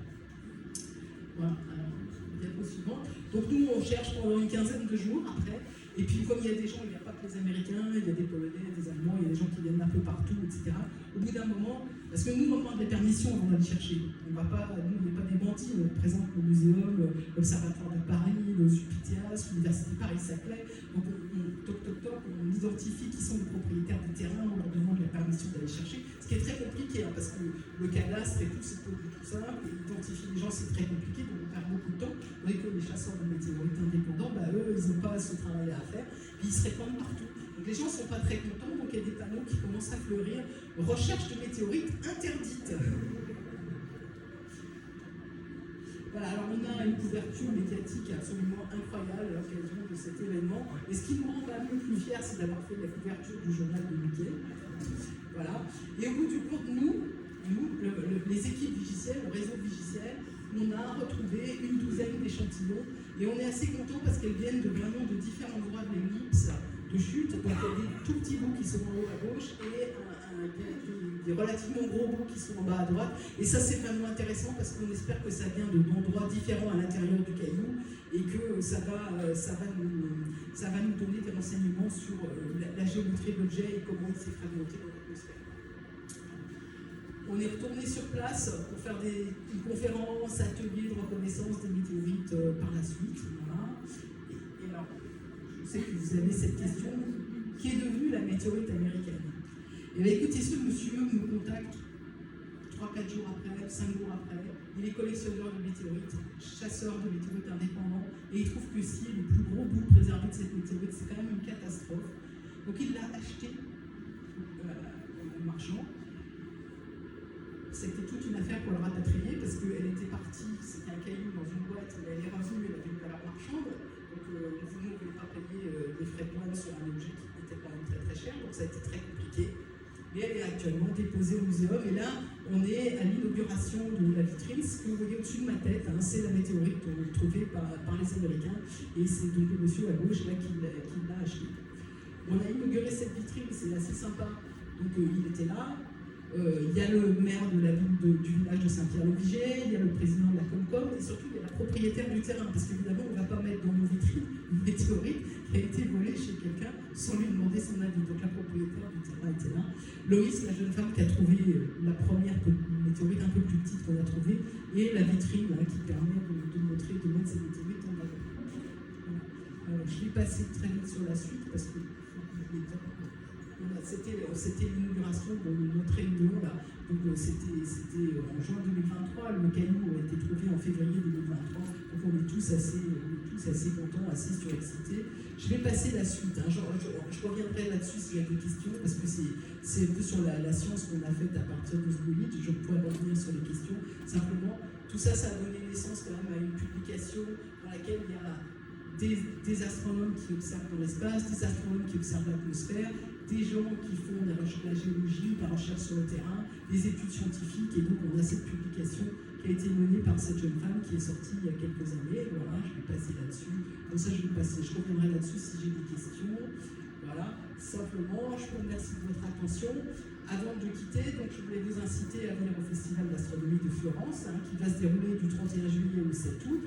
Voilà, alors, diapo suivante. Donc nous, on cherche pendant une quinzaine de jours après. Et puis, comme il y a des gens, il n'y a pas que les Américains, il y a des Polonais, des Allemands, il y a des gens qui viennent d'un peu partout, etc. Au bout d'un moment, parce que nous, on demande des permissions avant d'aller chercher. On va pas, nous, on n'est pas des bandits, on présente le muséum, l'Observatoire de Paris, le Supitias, l'Université Paris-Saclay. Donc, on identifie qui sont les propriétaires du terrain, on leur demande la permission d'aller chercher. Ce qui est très compliqué, hein, parce que le cadastre et tout, c'est pas du tout simple. Et identifier les gens, c'est très compliqué, donc on perd beaucoup de temps. Vous voyez que les chasseurs de météorites indépendants, eux, ils n'ont pas ce travail à faire. Puis ils se répandent partout. Donc les gens ne sont pas très contents, donc il y a des panneaux qui commencent à fleurir. Recherche de météorites interdite. Voilà, alors on a une couverture médiatique absolument incroyable à l'occasion de cet événement. Et ce qui nous rend quand même le plus fiers, c'est d'avoir fait la couverture du journal de Mickey. Voilà. Et au bout du compte, nous, les équipes Vigiciel, le réseau Vigiciel, on a retrouvé une douzaine d'échantillons. Et on est assez contents parce qu'elles viennent vraiment de différents endroits de l'ellipse de chute. Donc il y a des tout petits bouts qui sont en haut à gauche et des relativement gros bouts qui sont en bas à droite. Et ça, c'est vraiment intéressant parce qu'on espère que ça vient d'endroits différents à l'intérieur du caillou et que ça va nous donner des renseignements sur la géométrie de l'objet et comment il s'est fragmenté dans l'atmosphère. On est retourné sur place pour faire une conférence, atelier de reconnaissance des météorites par la suite. Voilà. Et alors, je sais que vous avez cette question, qui est devenue la météorite américaine? Et bien écoutez, ce monsieur nous contacte 3-4 jours après, 5 jours après. Il est collectionneur de météorites, chasseur de météorites indépendants, et il trouve que si le plus gros bout préservé de cette météorite, c'est quand même une catastrophe. Donc il l'a acheté au marchand. C'était toute une affaire pour le rapatrier parce qu'elle était partie, c'était un caillou dans une boîte, mais elle est revenue, elle avait une valeur marchande. Donc nous, on ne voulait pas payer des frais de douane sur un objet qui était quand même très très cher, donc ça a été très compliqué. Mais elle est actuellement déposée au muséum et là, on est à l'inauguration de la vitrine. Ce que vous voyez au-dessus de ma tête, hein, c'est la météorite trouvée par les Américains et c'est donc le monsieur à gauche là qui l'a acheté. On a inauguré cette vitrine, c'est assez sympa. Donc il était là. Il y a le maire de la ville du village de Saint-Pierre-le-Vigier, il y a le président de la Comcom et surtout il y a la propriétaire du terrain parce qu'évidemment on ne va pas mettre dans nos vitrines une météorite qui a été volée chez quelqu'un sans lui demander son avis. Donc la propriétaire du terrain était là. Loïs, la jeune femme qui a trouvé la première météorite un peu plus petite qu'on a trouvée et la vitrine là, qui permet de montrer, de mettre ces météorites en avant. Voilà. Je vais passer très vite sur la suite parce que c'était l'inauguration de notre réunion là. Donc c'était en juin 2023, le caillou a été trouvé en février 2023, donc on est tous assez contents, assez surexcités. Je vais passer la suite, hein. Je reviendrai là-dessus s'il y a des questions, parce que c'est un peu sur la science qu'on a faite à partir de ce bullet, je pourrais revenir sur les questions. Simplement, tout ça, ça a donné naissance quand même à une publication dans laquelle il y a des astronomes qui observent dans l'espace, des astronomes qui observent l'atmosphère, des gens qui font de la géologie, de la recherche sur le terrain, des études scientifiques, et donc on a cette publication qui a été menée par cette jeune femme qui est sortie il y a quelques années. Voilà, je vais passer là-dessus. Comme ça, je reviendrai là-dessus si j'ai des questions. Voilà, simplement, je vous remercie de votre attention. Avant de quitter, donc, je voulais vous inciter à venir au Festival d'astronomie de Florence, hein, qui va se dérouler du 31 juillet au 7 août,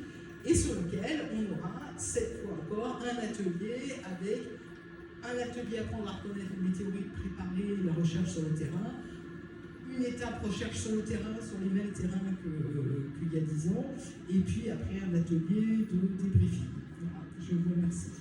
et sur lequel on aura, cette fois encore, un atelier avec un atelier apprendre à reconnaître les météorites, préparer la recherche sur le terrain, une étape recherche sur le terrain, sur les mêmes terrains qu'il y a 10 ans, et puis après un atelier de débriefing. Voilà, je vous remercie.